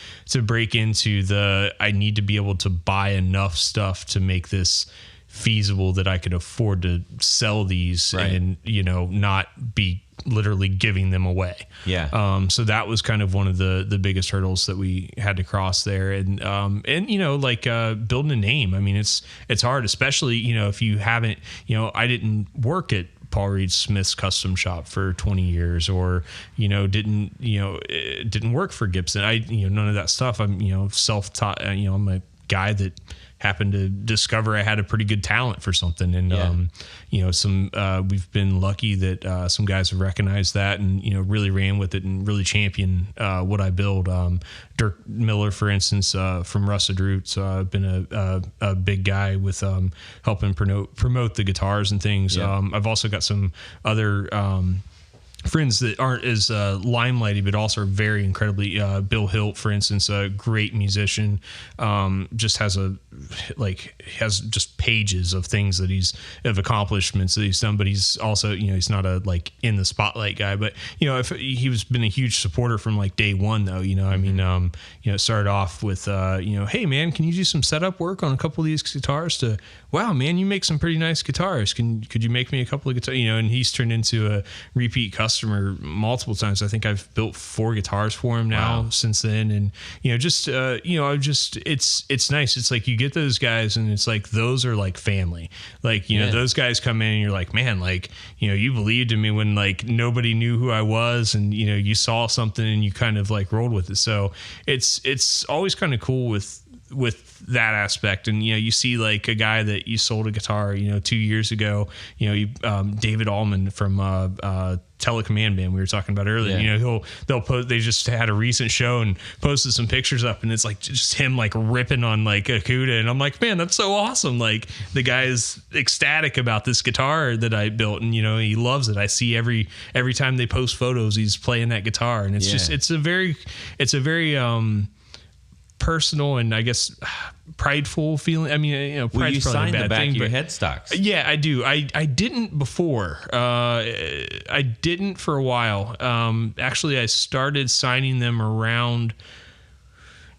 break into I need to be able to buy enough stuff to make this feasible that I could afford to sell these, right. and, not be literally giving them away. Yeah. So that was kind of one of the biggest hurdles that we had to cross there. And building a name. I mean, it's hard, especially, if you haven't, I didn't work at Paul Reed Smith's custom shop for 20 years, or, didn't work for Gibson. None of that stuff. I'm, self-taught, I'm a guy that happened to discover I had a pretty good talent for something. And, we've been lucky that some guys have recognized that and, really ran with it and really championed what I build. Dirk Miller, for instance, from Rusted Roots, been a big guy with helping promote the guitars and things. Yeah. I've also got some other friends that aren't as limelighty, but also are very incredibly. Bill Hilt, for instance, a great musician, just has just pages of things that of accomplishments that he's done. But he's also, he's not a in the spotlight guy. But if he was been a huge supporter from day one, though. I mean, it started off with hey man, can you do some setup work on a couple of these guitars? To wow man, you make some pretty nice guitars. Could you make me a couple of guitars? And he's turned into a repeat customer multiple times. I think I've built 4 guitars for him now since then. And it's nice. It's like you get those guys and it's like those are like family. Those guys come in and you're like, man, you believed in me when nobody knew who I was, and you saw something and you kind of rolled with it. So it's always kind of cool with that aspect. And you see a guy that you sold a guitar 2 years ago, David Allman from Telecommand Band we were talking about earlier. Yeah. They'll post, they just had a recent show and posted some pictures up, and it's just him ripping on a Cuda, and I'm like, man, that's so awesome. The guy is ecstatic about this guitar that I built, and he loves it. I see every time they post photos, he's playing that guitar, and it's it's a very personal and I guess prideful feeling. I mean, pride's you probably signed a bad the back thing, of your but headstocks. yeah, I do. I didn't before. I didn't for a while. Actually, I started signing them around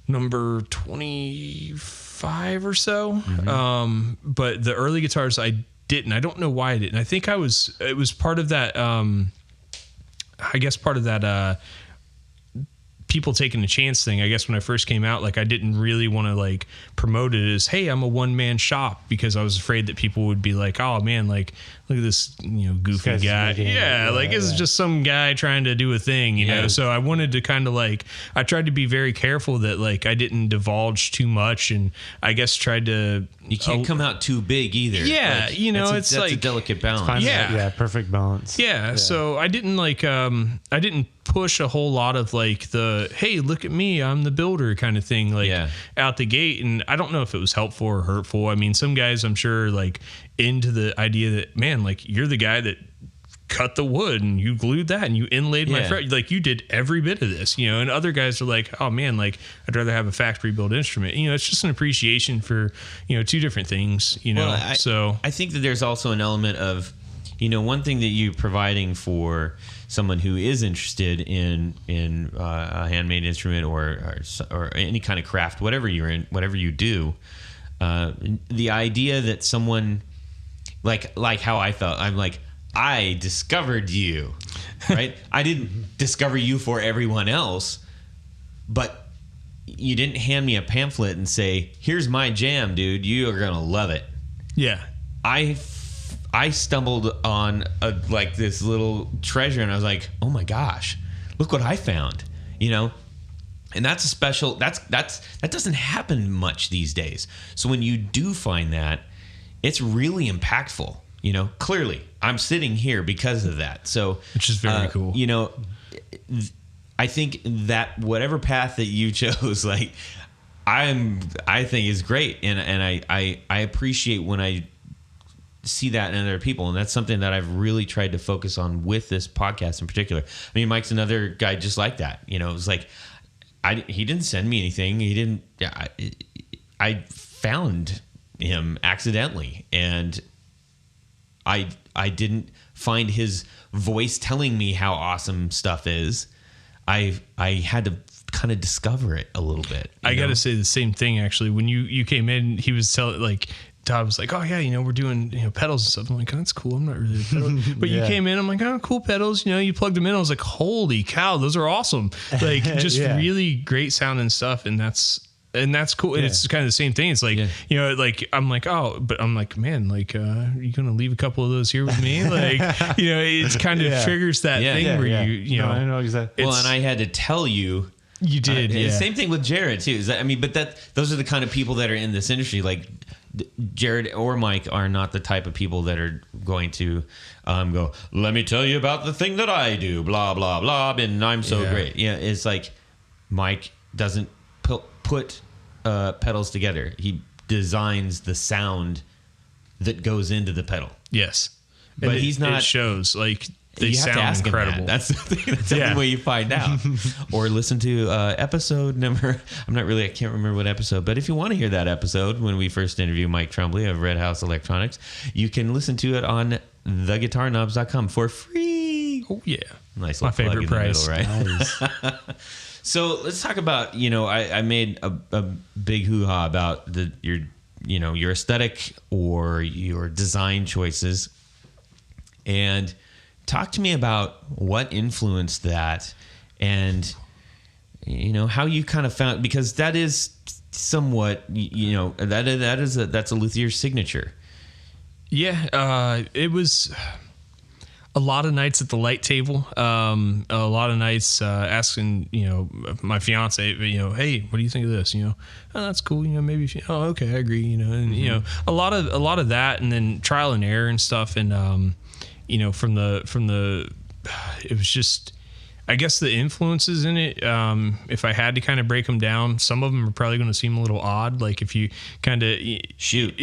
number 25 or so. Mm-hmm. But the early guitars, I didn't. I don't know why I didn't. I think it was part of that. I guess part of that. People taking a chance thing. I guess when I first came out, I didn't really want to promote it as, hey, I'm a one-man shop, because I was afraid that people would be like, oh man, look at this, goofy guy. This is just some guy trying to do a thing, you know? So I wanted to kind of I tried to be very careful that I didn't divulge too much, and I guess tried to, you can't come out too big either. Yeah. That's a delicate balance. Perfect balance. Yeah. So I didn't I didn't push a whole lot of the, hey, look at me, I'm the builder kind of thing, out the gate. And I don't know if it was helpful or hurtful. I mean, some guys I'm sure into the idea that, man, you're the guy that cut the wood and you glued that and you inlaid my fret, you did every bit of this, and other guys are like, oh man, I'd rather have a factory built instrument. It's just an appreciation for, two different things, so I think that there's also an element of, one thing that you're providing for someone who is interested in a handmade instrument or any kind of craft, whatever you're in, whatever you do, the idea that someone like how I felt, I'm I discovered you, right? I didn't discover you for everyone else, but you didn't hand me a pamphlet and say, here's my jam, dude, you are gonna love it. Yeah. I stumbled on this little treasure, and I was like, oh my gosh, look what I found, and that's a special, that doesn't happen much these days. So when you do find that, it's really impactful, clearly I'm sitting here because of that. So, which is very cool. I think that whatever path that you chose, I think is great. And I appreciate when I see that in other people, and that's something that I've really tried to focus on with this podcast in particular. I mean, Mike's another guy just like that. It was he didn't send me anything. He didn't. I found him accidentally, and I didn't find his voice telling me how awesome stuff is. I had to kind of discover it a little bit. I got to say the same thing, actually. When you came in, he was telling, like, Todd was like, oh yeah, we're doing, pedals and stuff. I'm like, oh, that's cool. I'm not really a pedal. But you came in, I'm like, oh, cool pedals. You plugged them in. I was like, holy cow, those are awesome. Like, just really great sounding stuff. And that's cool. And it's kind of the same thing. It's like, like, I'm like, oh, but I'm like, man, like, are you going to leave a couple of those here with me? Like, it's kind of triggers that thing where you I know exactly. Well, and I had to tell you. You did. Same thing with Jared too. Those are the kind of people that are in this industry. Like Jared or Mike are not the type of people that are going to go, let me tell you about the thing that I do, blah, blah, blah, and I'm so great. Yeah, it's like Mike doesn't put pedals together. He designs the sound that goes into the pedal. Yes. But he's not... It shows, like... They sound incredible. That's the thing. That's the only way you find out. Or listen to episode number. I can't remember what episode, but if you want to hear that episode when we first interviewed Mike Trombley of Red House Electronics, you can listen to it on theguitarknobs.com for free. Oh yeah, nice. My favorite price, right? Nice. So let's talk about. I made a big hoo-ha about your aesthetic or your design choices, and talk to me about what influenced that, and how you kind of found, because that is somewhat that's a luthier signature. Yeah, it was a lot of nights at the light table. A lot of nights asking my fiance, hey, what do you think of this? Oh, that's cool. Maybe oh, okay, I agree. And a lot of that, and then trial and error and stuff, and from the, it was just, I guess the influences in it, if I had to kind of break them down, some of them are probably going to seem a little odd. Like if you kind of shoot,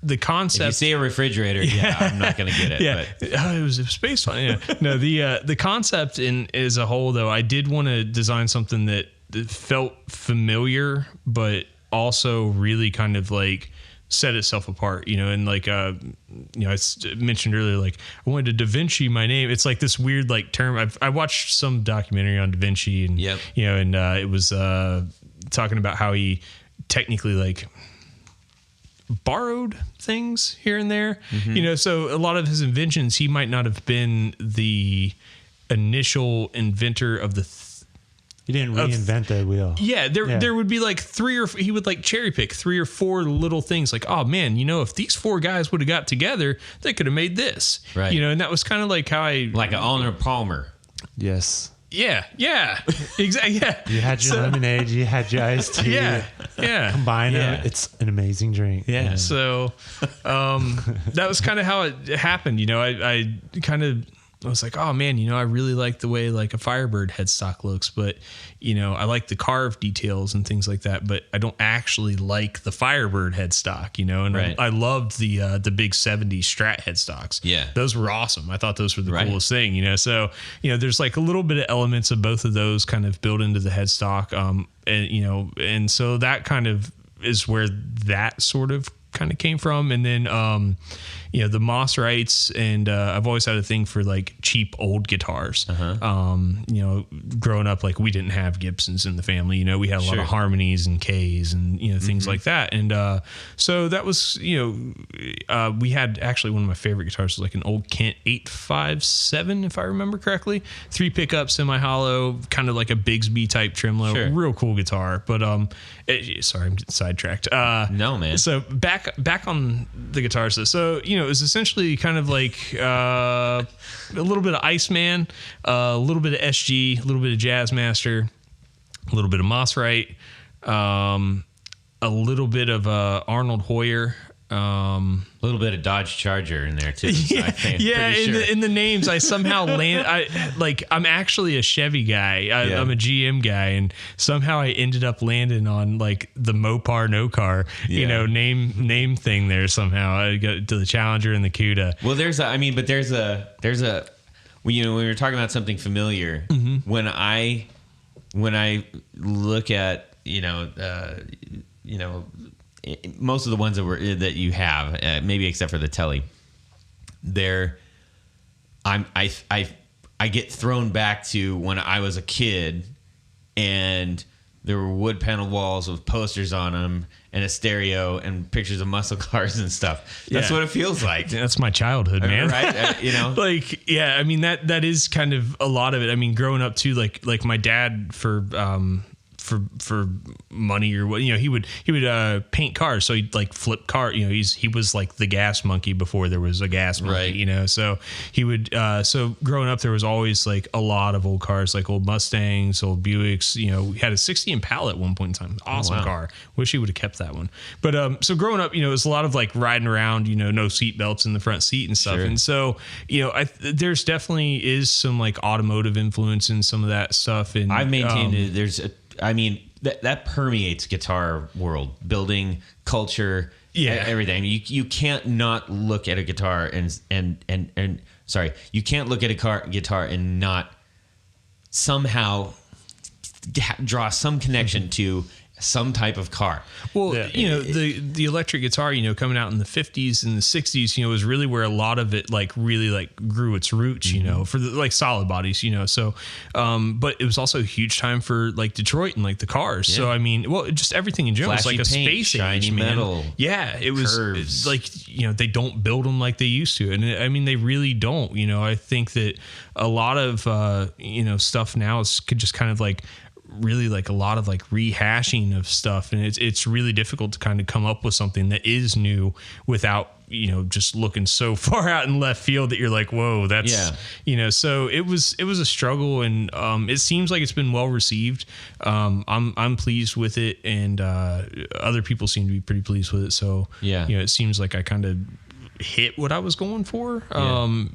the concept, if you see a refrigerator, I'm not going to get it. But. It was a space fun. Yeah. No, the concept as a whole, though, I did want to design something that felt familiar, but also really kind of like set itself apart, and like, I mentioned earlier, like I wanted to Da Vinci my name. It's like this weird like term. I watched some documentary on Da Vinci, and and it was talking about how he technically like borrowed things here and there. So a lot of his inventions, he might not have been the initial inventor of the he didn't reinvent the wheel. Yeah, there would be like he would like cherry pick 3 or 4 little things, like, oh man, if these 4 guys would have got together, they could have made this. Right. And that was kind of like how like an Arnold Palmer. Yes. Yeah. Exactly. Yeah. You had your lemonade, you had your iced tea. Yeah. Combine them, it's an amazing drink. Yeah. So that was kind of how it happened. I kind of, I was like, oh man, I really like the way like a Firebird headstock looks, but I like the carved details and things like that, but I don't actually like the Firebird headstock, and right. I loved the big 70s Strat headstocks. Yeah. Those were awesome. I thought those were the coolest thing, so, there's like a little bit of elements of both of those kind of built into the headstock. And so that kind of is where that sort of kind of came from. And then the Moss Rights, and I've always had a thing for like cheap old guitars. Growing up, like we didn't have Gibsons in the family, we had a lot of Harmonies and Ks and things like that. And so that was we had actually one of my favorite guitars was like an old Kent 857, if I remember correctly, 3 pickup semi hollow, kind of like a Bigsby type tremolo. Real cool guitar. But sorry, I'm getting sidetracked. No, man. So back on the guitars. So it was essentially kind of like a little bit of Iceman, a little bit of SG, a little bit of Jazzmaster, a little bit of Moss Right, a little bit of Arnold Hoyer. A little bit of Dodge Charger in there too. So in the names I somehow I'm actually a Chevy guy. I'm a GM guy, and somehow I ended up landing on like the Mopar No Car, name thing there somehow. I got to the Challenger and the Cuda. Well, there's a when we were talking about something familiar, when I look at most of the ones that you have, maybe except for the Telly, I get thrown back to when I was a kid, and there were wood panel walls with posters on them and a stereo and pictures of muscle cars and stuff. That's what it feels like. That's my childhood, man. Right? I mean, that is kind of a lot of it. I mean, growing up too, like my dad for money or what, he would paint cars. So he'd like flip car, he was like the gas monkey before there was a gas monkey, right. So he would, so growing up, there was always like a lot of old cars, like old Mustangs, old Buicks, we had a 60 Impala at one point in time. Awesome car. Wish he would have kept that one. But, so growing up, it was a lot of like riding around, no seat belts in the front seat and stuff. Sure. And so, there's definitely is some like automotive influence in some of that stuff. And I've maintained that permeates guitar world, building culture, everything. You can't not look at a guitar and you can't look at a guitar and not somehow draw some connection to some type of car. Well, the electric guitar, coming out in the 50s and the 60s, was really where a lot of it really grew its roots, for the like solid bodies, so but it was also a huge time for like Detroit and like the cars. So I mean, just everything in general. Flashy it's like a paint, space shiny age, man. metal. Yeah, it was curves. like they don't build them like they used to, and I mean they really don't. I think that a lot of stuff now could just kind of like really like a lot of like rehashing of stuff, and it's really difficult to kind of come up with something that is new without just looking so far out in left field that you're like, whoa, that's so it was a struggle, and it seems like it's been well received. I'm pleased with it, and other people seem to be pretty pleased with it, so it seems like I kind of hit what I was going for.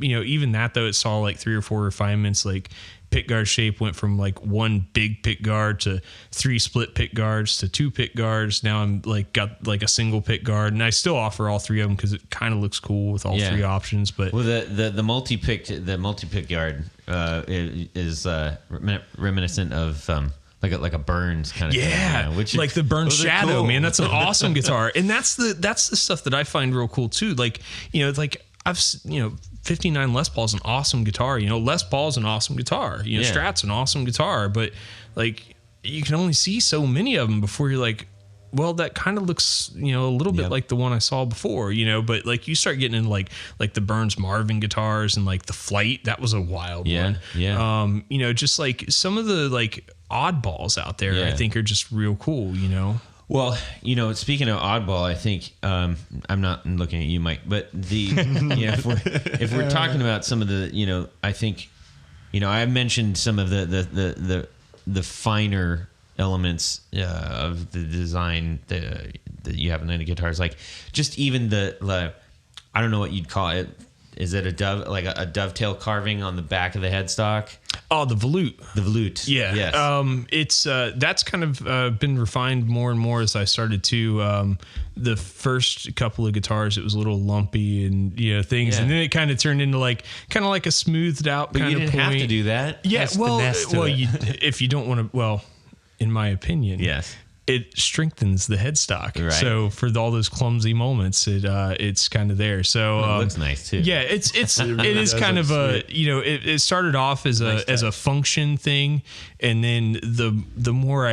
Even that though, it saw like 3 or 4 refinements. Like pick guard shape went from like one big pick guard to 3 split pick guards to 2 pick guards. Now I'm like got like a single pick guard, and I still offer all 3 of them because it kind of looks cool with all 3 options. But the multi pick guard is reminiscent of like a Burns kind of thing, which like the Burns Shadow, cool. man. That's an awesome guitar, and that's the stuff that I find real cool too. Like like I've 59 Les Paul's an awesome guitar. Les Paul's an awesome guitar. Strat's an awesome guitar, but like you can only see so many of them before you're like, well, that kind of looks, a little bit like the one I saw before, but like you start getting into like the Burns Marvin guitars and like the Flight, that was a wild one. Yeah. Just like some of the like oddballs out there, I think are just real cool, Well, speaking of oddball, I think I'm not looking at you, Mike, but the if we're talking about some of the, I think, I mentioned some of the finer elements of the design that you have in the guitars, like just even the I don't know what you'd call it. Is it a dovetail carving on the back of the headstock? Oh, the volute. The volute. Yeah. Yes. It's that's kind of been refined more and more as I started to. The first couple of guitars, it was a little lumpy and things, and then it kind of turned into like a smoothed out kind of point. You didn't have to do that. Yeah. If you don't want to, in my opinion, yes. It strengthens the headstock. Right. So for all those clumsy moments, it's kind of there. So it looks nice too. Yeah, it is kind of a it started off as a function thing, and then the more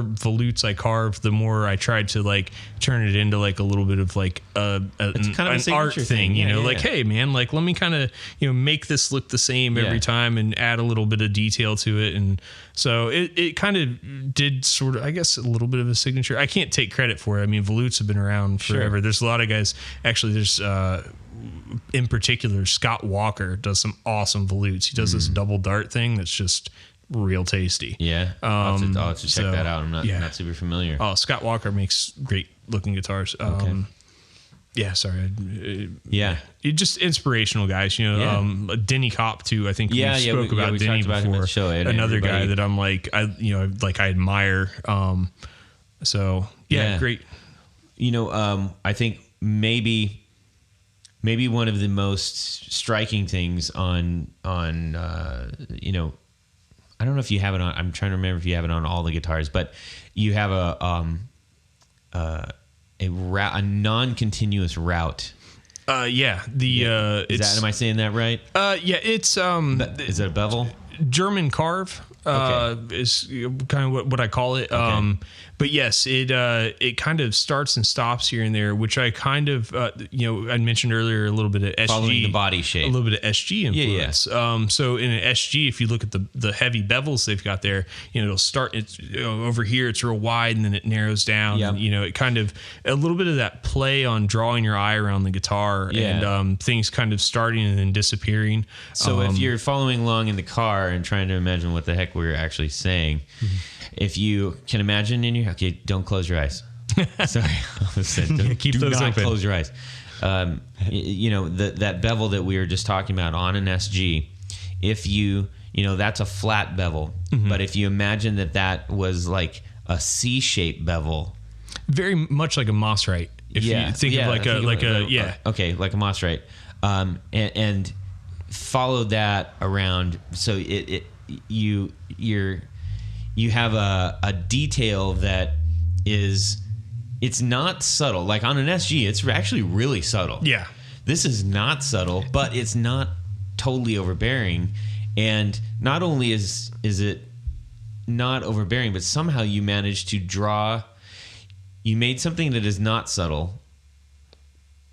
volutes I carved, the more I tried to like turn it into like a little bit of like an art thing. Hey man, like let me kind of make this look the same every time and add a little bit of detail to it, and so it kind of did sort of, I guess, a little bit of a signature. I can't take credit for it. I mean, volutes have been around forever. Sure. There's a lot of guys. Actually, there's in particular, Scott Walker does some awesome volutes. He does this double dart thing that's just real tasty. Yeah. I'll have to check that out. I'm not super familiar. Oh, Scott Walker makes great looking guitars. Okay. Yeah, sorry. Just inspirational guys, Denny Kopp too. I think we spoke about Denny before. Another guy that I'm like, I admire. Great. I think maybe one of the most striking things on I don't know if you have it on. I'm trying to remember if you have it on all the guitars, but you have a non-continuous route. Yeah. Am I saying that right? Yeah, it's Is it a bevel? German carve. Is kind of what I call it. Okay. But yes, it kind of starts and stops here and there, which I kind of I mentioned earlier a little bit of SG, Following the body shape, a little bit of SG influence. Yeah. So in an SG, if you look at the heavy bevels they've got there, it'll start. It's over here, it's real wide, and then it narrows down. Yep. And, it kind of a little bit of that play on drawing your eye around the guitar, and things kind of starting and then disappearing. So if you're following along in the car and trying to imagine what the heck we're actually saying, if you can imagine don't close your eyes. Sorry, I said, keep those not open. Close your eyes. That bevel that we were just talking about on an SG, if that's a flat bevel, but if you imagine that was like a C-shaped bevel, very much like a Mossrite. If you think of like a Mossrite, and follow that around. So you have a detail that it's not subtle. Like on an SG, it's actually really subtle. Yeah. This is not subtle, but it's not totally overbearing. And not only is it not overbearing, but somehow you managed to you made something that is not subtle,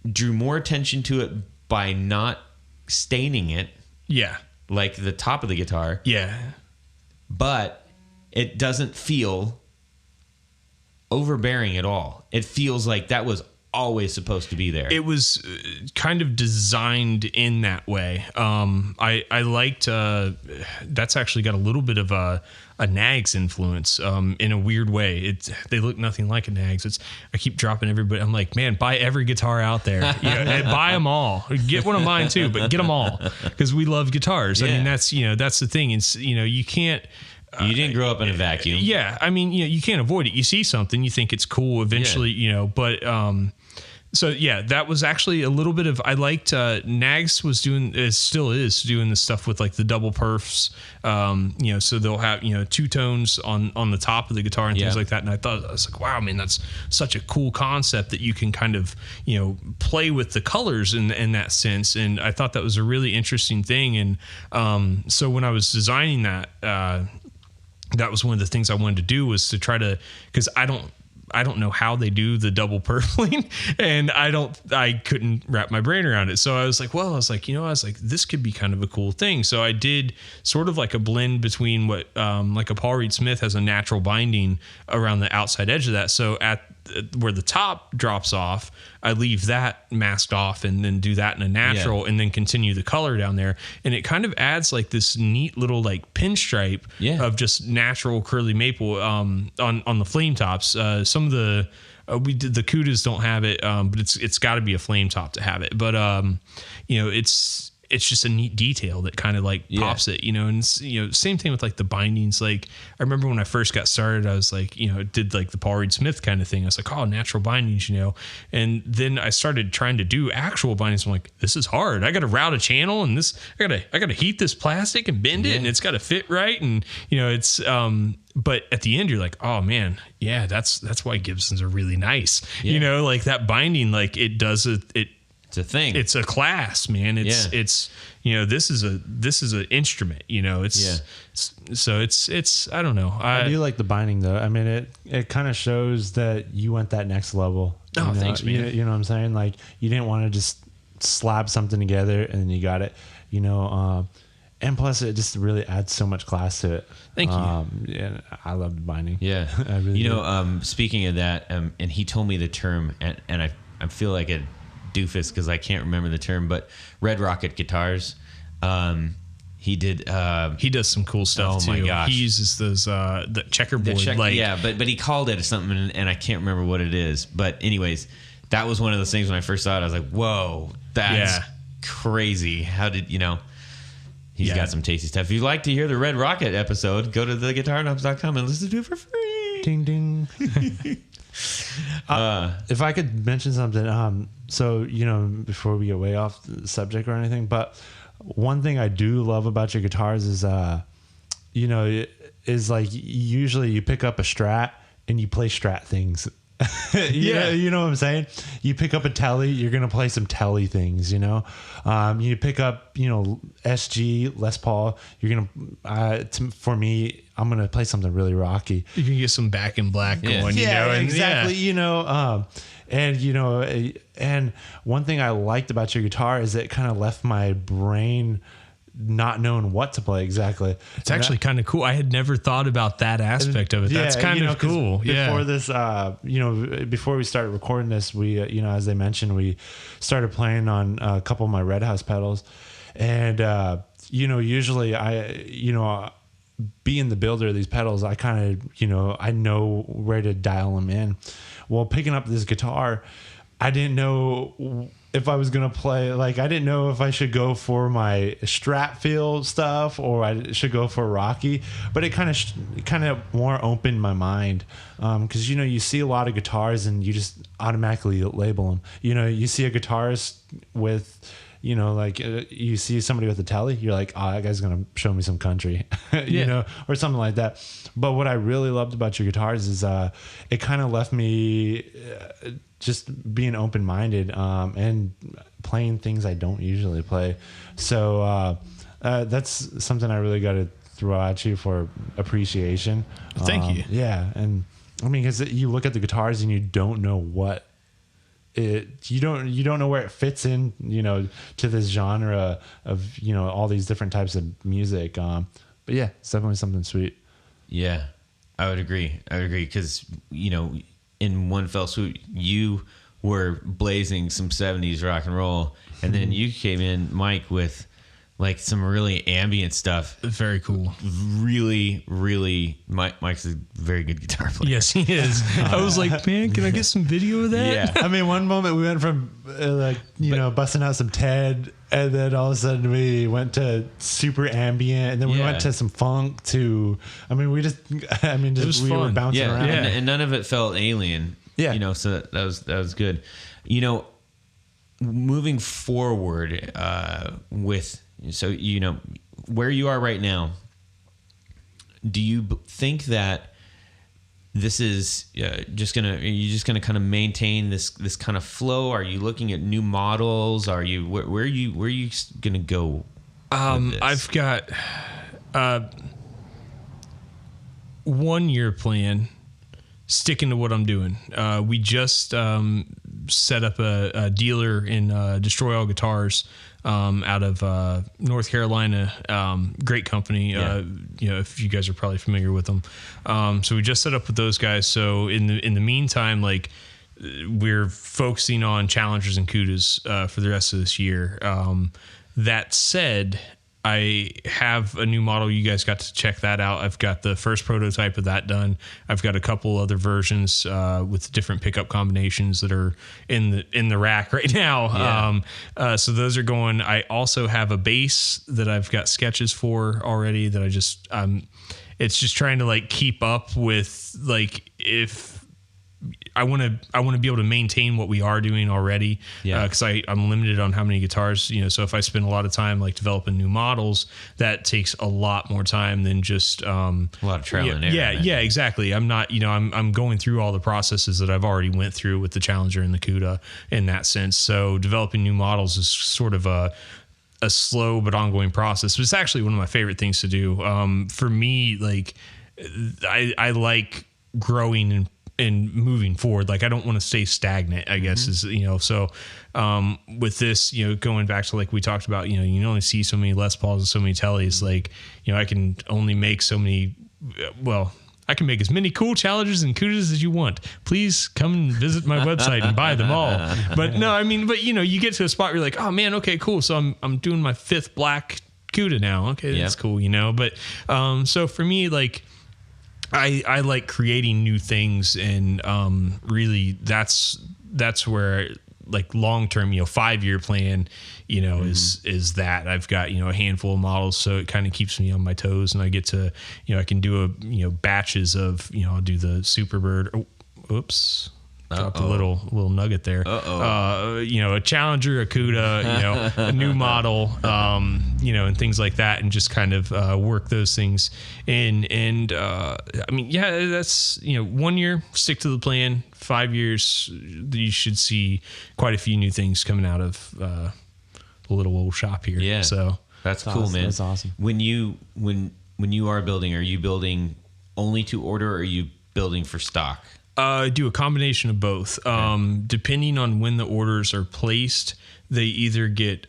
drew more attention to it by not staining it. Yeah. Like the top of the guitar. Yeah. But it doesn't feel overbearing at all. It feels like that was always supposed to be there. It was kind of designed in that way. I liked that's actually got a little bit of a Nags influence in a weird way. They look nothing like a Nags. I keep dropping everybody. I'm like, man, buy every guitar out there. And buy them all. Get one of mine too, but get them all because we love guitars. Yeah. I mean, that's the thing. It's you can't. You didn't grow up in a vacuum. Yeah, I mean, you can't avoid it. You see something, you think it's cool eventually, but so yeah, that was actually a little bit of, I liked, Nags was still is doing the stuff with like the double perfs, so they'll have, two tones on the top of the guitar and things like that. And I was like, wow, man, that's such a cool concept that you can kind of, play with the colors in that sense. And I thought that was a really interesting thing. And so when I was designing that was one of the things I wanted to do was to try to, because I don't know how they do the double purfling, and I couldn't wrap my brain around it. So I was like, this could be kind of a cool thing. So I did sort of like a blend between what, like a Paul Reed Smith has a natural binding around the outside edge of that. So at where the top drops off, I leave that masked off and then do that in a natural and then continue the color down there. And it kind of adds like this neat little like pinstripe of just natural curly maple on the flame tops. Some of the the Cudas don't have it, but it's got to be a flame top to have it. But it's just a neat detail that kind of like pops it, and same thing with like the bindings. Like I remember when I first got started, I was like, did like the Paul Reed Smith kind of thing. I was like, oh, natural bindings, and then I started trying to do actual bindings. I'm like, this is hard. I got to route a channel and I got to heat this plastic and bend it and it's got to fit right. And it's, but at the end you're like, oh man, yeah, that's why Gibsons are really nice. Like that binding, like it does it's a thing. It's a class, man. It's this is an instrument. So it's I don't know. I do like the binding though. I mean, it kind of shows that you went that next level. Oh, thanks, man. You know what I'm saying? Like you didn't want to just slap something together and then you got it. And plus it just really adds so much class to it. Thank you. Yeah, I love the binding. Yeah, I really do. Speaking of that, and he told me the term, and I feel like a doofus because I can't remember the term, but Red Rocket guitars. He does some cool stuff too. My gosh. He uses those the checkerboard but he called it something and I can't remember what it is. But anyways, that was one of those things when I first saw it, I was like, whoa, that's crazy. How did he's got some tasty stuff. If you'd like to hear the Red Rocket episode, go to theguitarknobs.com and listen to it for free. Ding ding. If I could mention something, so before we get way off the subject or anything, but one thing I do love about your guitars is is like usually you pick up a Strat and you play Strat things You know what I'm saying? You pick up a telly, you're going to play some telly things, you know? You pick up, SG, Les Paul, you're going to, for me, I'm going to play something really rocky. You can get some Back in Black going, exactly. And one thing I liked about your guitar is it kind of left my brain not knowing what to play exactly. It's actually kind of cool. I had never thought about that aspect of it. That's kind of cool. Before this, before we started recording this, we, as they mentioned, we started playing on a couple of my Red House pedals, and usually being the builder of these pedals, I kind of, I know where to dial them in. Well, picking up this guitar, I didn't know if I was going to play, I didn't know if I should go for my Strat feel stuff or I should go for Rocky, but it kind of more opened my mind. Cause you see a lot of guitars and you just automatically label them. You see a guitarist with, you see somebody with a telly, you're like, oh, that guy's going to show me some country, or something like that. But what I really loved about your guitars is, it kind of left me, just being open-minded, and playing things I don't usually play. So, that's something I really got to throw at you for appreciation. Thank you. Yeah. And I mean, cause you look at the guitars and you don't know you don't know where it fits in, to this genre of, all these different types of music. But yeah, it's definitely something sweet. Yeah, I would agree. Cause in one fell swoop, you were blazing some 70s rock and roll. And then you came in, Mike, with some really ambient stuff. Very cool. Really, really, Mike's a very good guitar player. Yes, he is. I was like, man, can I get some video of that? Yeah. I mean, one moment we went from busting out some Ted, and then all of a sudden we went to super ambient, and then we went to some funk to, we were bouncing around. And none of it felt alien. Yeah. So that was good. Moving forward, where you are right now, do you think that this is are you just gonna kind of maintain this kind of flow? Are you looking at new models? Are you where are you gonna go? I've got 1 year plan, sticking to what I'm doing. We just set up a dealer in Destroy All Guitars out of North Carolina. Great company. If you guys are probably familiar with them. So we just set up with those guys. So in the meantime, we're focusing on Challengers and Cudas for the rest of this year. That said, I have a new model. You guys got to check that out. I've got the first prototype of that done. I've got a couple other versions with different pickup combinations that are in the rack right now. Yeah. So those are going. I also have a bass that I've got sketches for already that it's just trying to keep up with if I want to be able to maintain what we are doing already. Cause I'm limited on how many guitars, so if I spend a lot of time developing new models, that takes a lot more time than just, a lot of trial and error. Yeah, exactly. I'm not, I'm going through all the processes that I've already went through with the Challenger and the CUDA in that sense. So developing new models is sort of a slow but ongoing process. But it's actually one of my favorite things to do. For me, I like growing and moving forward. I don't want to stay stagnant, I guess is, so, with this, going back to we talked about, you only see so many Les Pauls and so many Tellys, I can only make so many, I can make as many cool Challengers and Cudas as you want. Please come and visit my website and buy them all. But no, you get to a spot where you're like, oh man, okay, cool. So I'm doing my 5th black CUDA now. Okay. That's cool. But, so for me, I like creating new things, and really that's where long-term 5-year plan is that I've got a handful of models, so it kind of keeps me on my toes, and I get to I can do batches of I'll do the Superbird. Oops, Dropped a little nugget there. A Challenger, a Cuda, a new model, and things like that, and just kind of work those things in. And that's 1 year, stick to the plan. 5 years, you should see quite a few new things coming out of the little old shop here. Yeah, so that's cool, awesome. man. That's awesome. When you are building, are you building only to order, or are you building for stock? I do a combination of both. Depending on when the orders are placed, they either get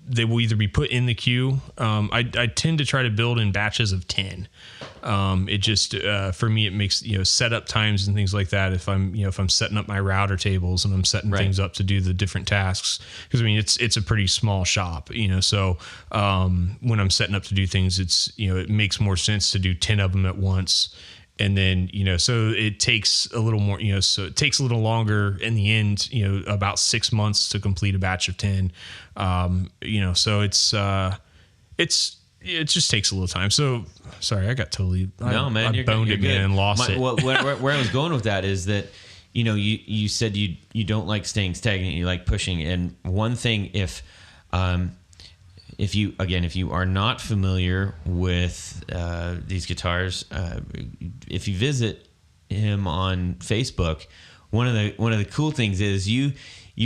they will either be put in the queue. I tend to try to build in batches of 10. It just for me, it makes setup times and things like that. If I'm setting up my router tables and I'm setting things up to do the different tasks, because it's a pretty small shop, so when I'm setting up to do things, it makes more sense to do 10 of them at once. And then, so it takes a little more, so it takes a little longer in the end, about 6 months to complete a batch of 10. So it just takes a little time. So sorry, I got totally, I boned it, man, and lost it. Where I was going with that is that, you said you don't like staying stagnant, you like pushing. And one thing, if you are not familiar with these guitars, if you visit him on Facebook, one of the cool things is you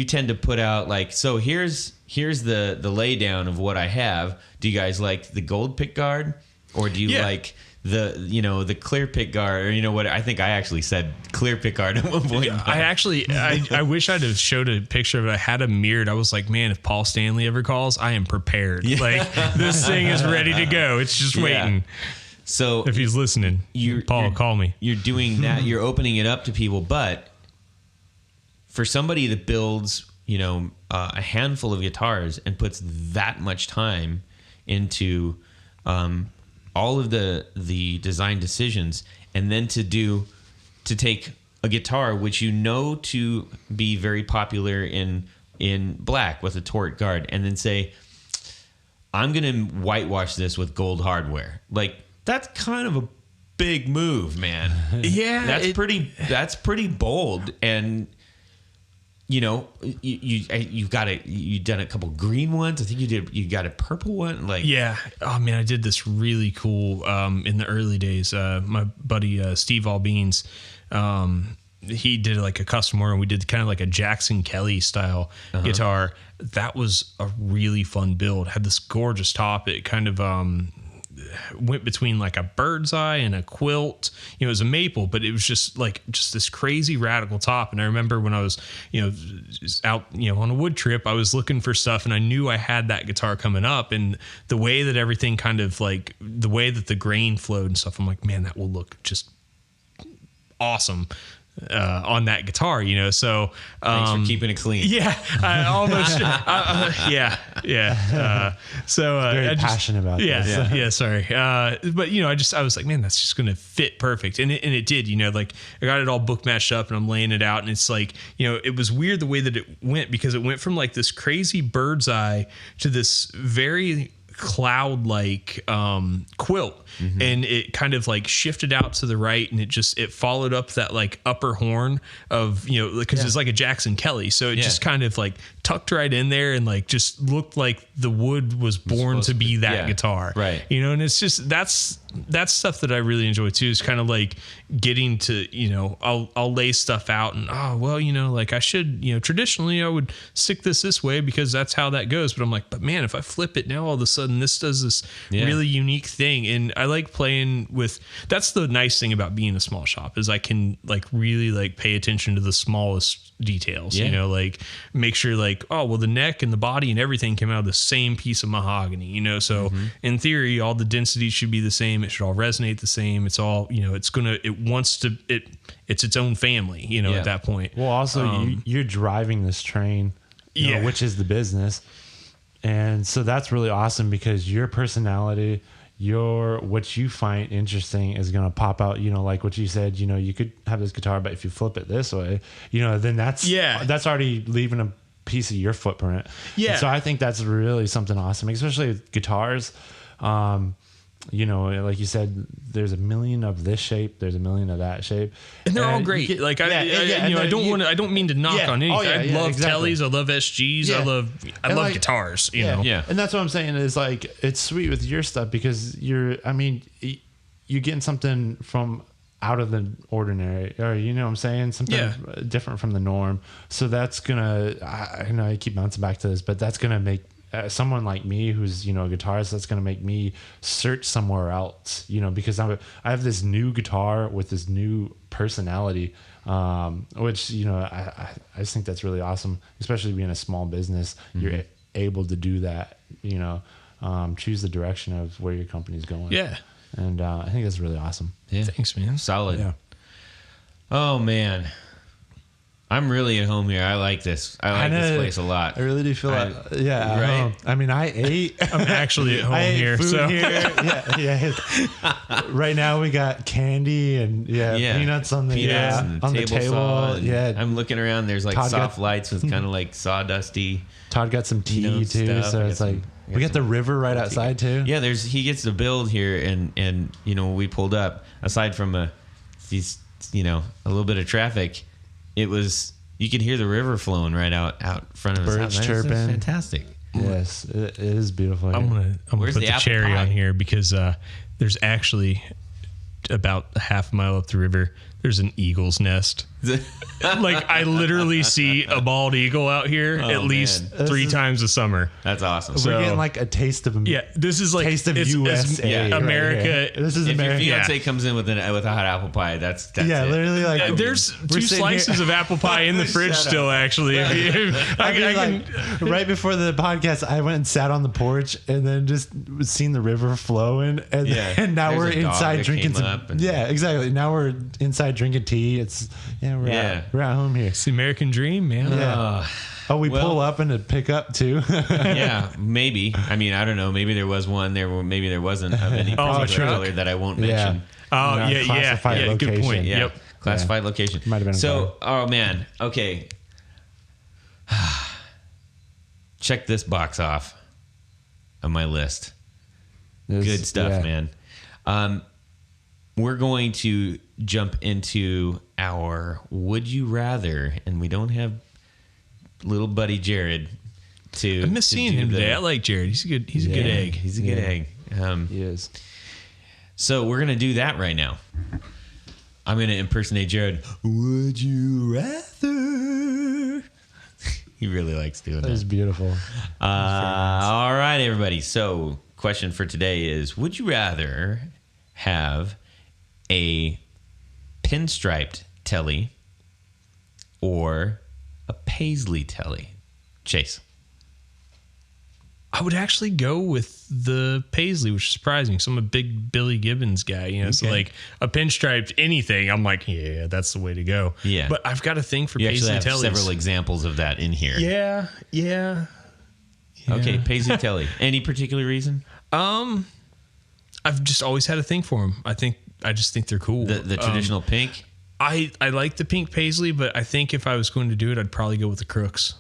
tend to put out like, so here's the laydown of what I have. Do you guys like the gold pick guard, or do you like the clear pick guard, or what? I think I actually said clear pick guard at one point. I wish I'd have showed a picture of it. I had them mirrored. I was like, man, if Paul Stanley ever calls, I am prepared. Yeah. Like, this thing is ready to go. It's just waiting. So if he's listening, Paul, call me. You're doing that. You're opening it up to people. But for somebody that builds, a handful of guitars and puts that much time into all of the design decisions, and then to take a guitar which to be very popular in black with a tort guard, and then say, I'm gonna whitewash this with gold hardware. Like, that's kind of a big move, man. Yeah, that's pretty bold. And you've done a couple green ones. I think you got a purple one. Like, yeah. Oh man, I did this really cool in the early days. My buddy Steve Albines, he did like a custom order, and we did kind of like a Jackson Kelly style guitar. That was a really fun build. Had this gorgeous top. It kind of went between like a bird's eye and a quilt. It was a maple, but it was just this crazy radical top. And I remember when I was, out, on a wood trip, I was looking for stuff, and I knew I had that guitar coming up, and the way that everything kind of like the way that the grain flowed and stuff, I'm like, man, that will look just awesome on that guitar, so thanks for keeping it clean. Yeah, I almost so very passionate about this. Yeah, sorry, but I was like, man, that's just gonna fit perfect, and it did. Like, I got it all book matched up, and I'm laying it out, and it's like, it was weird the way that it went, because it went from like this crazy bird's eye to this very cloud-like quilt, and it kind of like shifted out to the right, and it followed up that like upper horn of because it's like a Jackson Kelly, so it just kind of like tucked right in there, and like just looked like the wood was born to be that guitar, right? And it's just that's stuff that I really enjoy too, is kind of like getting to I'll lay stuff out, and like I should traditionally I would stick this way because that's how that goes, but I'm like, but man, if I flip it now, all of a sudden this does this really unique thing. And I like playing with, that's the nice thing about being a small shop, is I can like really like pay attention to the smallest details, like make sure like, oh, well, the neck and the body and everything came out of the same piece of mahogany, so in theory, all the densities should be the same. It should all resonate the same. It's all, it's its own family, at that point. Well, also you're driving this train, which is the business. And so that's really awesome, because your personality, what you find interesting is going to pop out, like what you said, you could have this guitar, but if you flip it this way, then that's already leaving a piece of your footprint. Yeah. And so I think that's really something awesome, especially with guitars. like you said, there's a million of this shape, there's a million of that shape, and they're all great. I don't mean to knock on anything. I love Tellys, I love SGs, I love guitars. You know, and that's what I'm saying is like it's sweet with your stuff because you're getting something from out of the ordinary, or what I'm saying, something different from the norm. So that's gonna, I know I keep bouncing back to this, but that's gonna make someone like me who's a guitarist, that's going to make me search somewhere else, because I have this new guitar with this new personality, which I just think that's really awesome, especially being a small business. You're able to do that, choose the direction of where your company's going. And I think that's really awesome. Thanks, man. Solid. Oh man, I'm really at home here. I like this. I like this place a lot. I really do feel right? I mean, I ate. I'm actually at home here. Food here. Right now we got candy and peanuts on the table. I'm looking around. There's like Todd soft lights with kind of like sawdusty. Todd got some tea too, so it's like we got the river right outside too. Yeah, he gets to build here, and when we pulled up, aside from a little bit of traffic. It was, you could hear the river flowing right out front of us. Birds chirping. Fantastic. Yes, it is beautiful. I'm gonna put the cherry on here because there's actually about a half mile up the river. There's an eagle's nest. Like I literally see a bald eagle out here at least 3 times a summer. That's awesome. We're getting like a taste of this is like taste of USA. America. This is if America. your fiance comes in with a hot apple pie, that's it. Literally like there's 2 slices of apple pie in the fridge still. Actually, right before the podcast, I went and sat on the porch and then just seen the river flowing, and now we're inside drinking some. Exactly. Now we're inside drinking tea. It's we're at home here. It's the American dream, man. We pull up and to pick up too. Maybe. I mean, I don't know. Maybe there was one there. Maybe there wasn't of any particular color that I won't mention. Classified good point. Yep. Classified location. Might have been. So, oh man. Okay. Check this box off on my list. Good stuff, man. We're going to jump into our Would You Rather, and we don't have little buddy Jared to. I miss seeing him today. I like Jared. He's a good egg. He's a good egg. He is. So we're going to do that right now. I'm going to impersonate Jared. Would you rather? He really likes doing that. That was beautiful. All right, everybody. So question for today is, would you rather have a pinstriped telly or a paisley telly? Chase. I would actually go with the paisley, which is surprising. So I'm a big Billy Gibbons guy, so like a pinstriped anything, I'm like, yeah, that's the way to go. Yeah. But I've got a thing for you paisley actually have tellies. several examples of that in here. Yeah. Okay, paisley telly. Any particular reason? I've just always had a thing for them. I just think they're cool. The traditional pink? I like the pink paisley, but I think if I was going to do it, I'd probably go with the Crooks.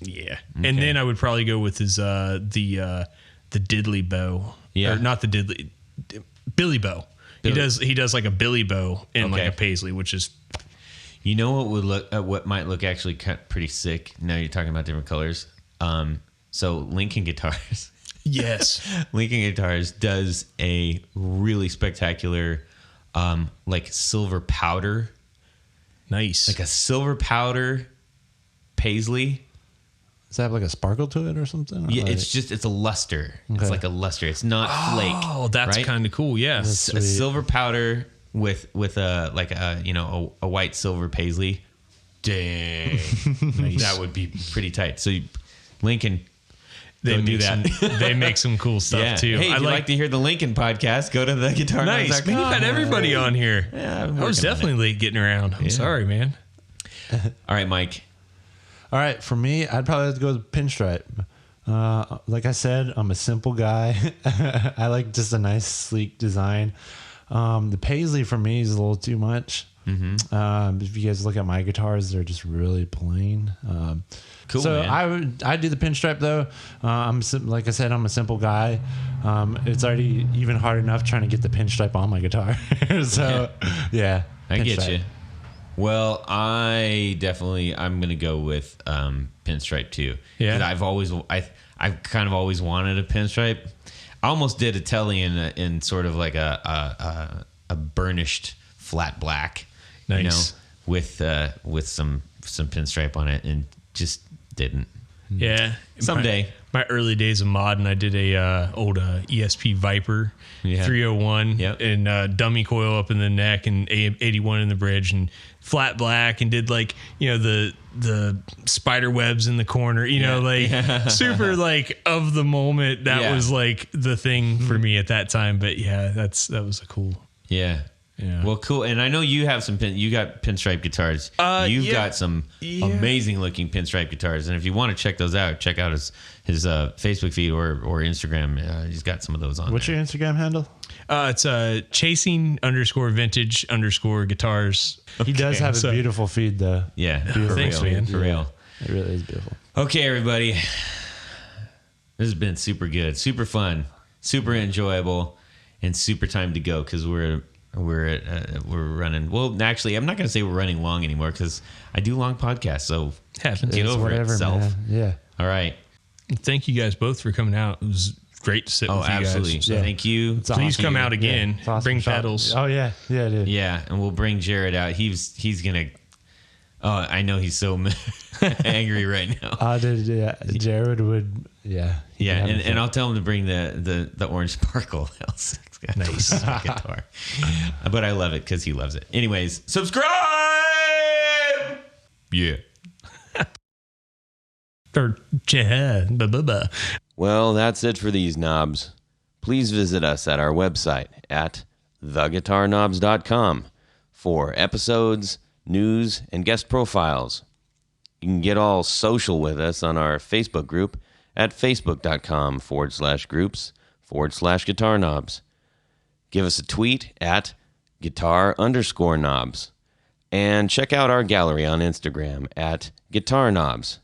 Okay. And then I would probably go with his the diddly bow. Yeah. Or not the diddly, Billy bow. He does like a Billy bow in like a paisley, which is. You know what would look what might look actually pretty sick. Now you're talking about different colors. So Lincoln Guitars. Yes. Lincoln Guitars does a really spectacular like silver powder. Nice. Like a silver powder paisley. Does that have like a sparkle to it or something? Yeah, it's a luster. Okay. It's like a luster. It's not flake. Oh, that's right? Kind of cool. Yeah. A silver powder with a white silver paisley. Dang. Nice. That would be pretty tight. So Lincoln, they do that. They make some cool stuff too. Hey, if you'd like to hear the Lincoln podcast, go to the Guitar. Nice. Man, you've had everybody on here. Yeah, I was definitely late getting around. I'm sorry, man. All right, Mike. All right, for me, I'd probably have to go with pinstripe. Like I said, I'm a simple guy. I like just a nice, sleek design. The paisley for me is a little too much. If you guys look at my guitars, they're just really plain. Cool, So man. I do the pinstripe though. Like I said, I'm a simple guy. It's already even hard enough trying to get the pinstripe on my guitar. So yeah, I get pinstripe. you. Well, I'm gonna go with pinstripe too. Yeah. 'Cause I've kind of always wanted a pinstripe. I almost did a telly in sort of like a burnished flat black, Nice. with some pinstripe on it, and just didn't. Yeah. Someday. My early days of modding, I did a old ESP Viper 301 Yep. and dummy coil up in the neck and 81 in the bridge and flat black, and did like, the spider webs in the corner, super like of the moment. That was like the thing for me at that time. But yeah, that was a cool. Yeah. Yeah. Well, cool. And I know you have you got pinstripe guitars. You've got some amazing looking pinstripe guitars. And if you want to check those out, check out his Facebook feed or Instagram. He's got some of those on. What's there. your Instagram handle? It's chasing_vintage_guitars. He does have so- a beautiful feed though. Yeah. Beautiful. Thanks, feed. man. For real. It really is beautiful. Okay, everybody. This has been super good, super fun, super enjoyable, and super time to go because we're running. Well, actually, I'm not going to say we're running long anymore because I do long podcasts. So Happens. get It's over whatever, itself. man. Yeah. All right. Thank you guys both for coming out. It was great to sit Oh, with you absolutely. guys. Yeah. Thank you. It's Please awesome. come out again. It's awesome Bring shop. pedals. Oh yeah, dude. Yeah, and we'll bring Jared out. He's gonna. Oh, I know he's so angry right now. Jared would. Yeah. he'd Yeah, have and fun. I'll tell him to bring the orange sparkle. Nice guitar. But I love it because he loves it. Anyways, subscribe. Yeah. Well, that's it for these knobs. Please visit us at our website at theguitarknobs.com for episodes, news, and guest profiles. You can get all social with us on our Facebook group at facebook.com/groups/guitarknobs. Give us a tweet at guitar_knobs. And check out our gallery on Instagram at guitarknobs.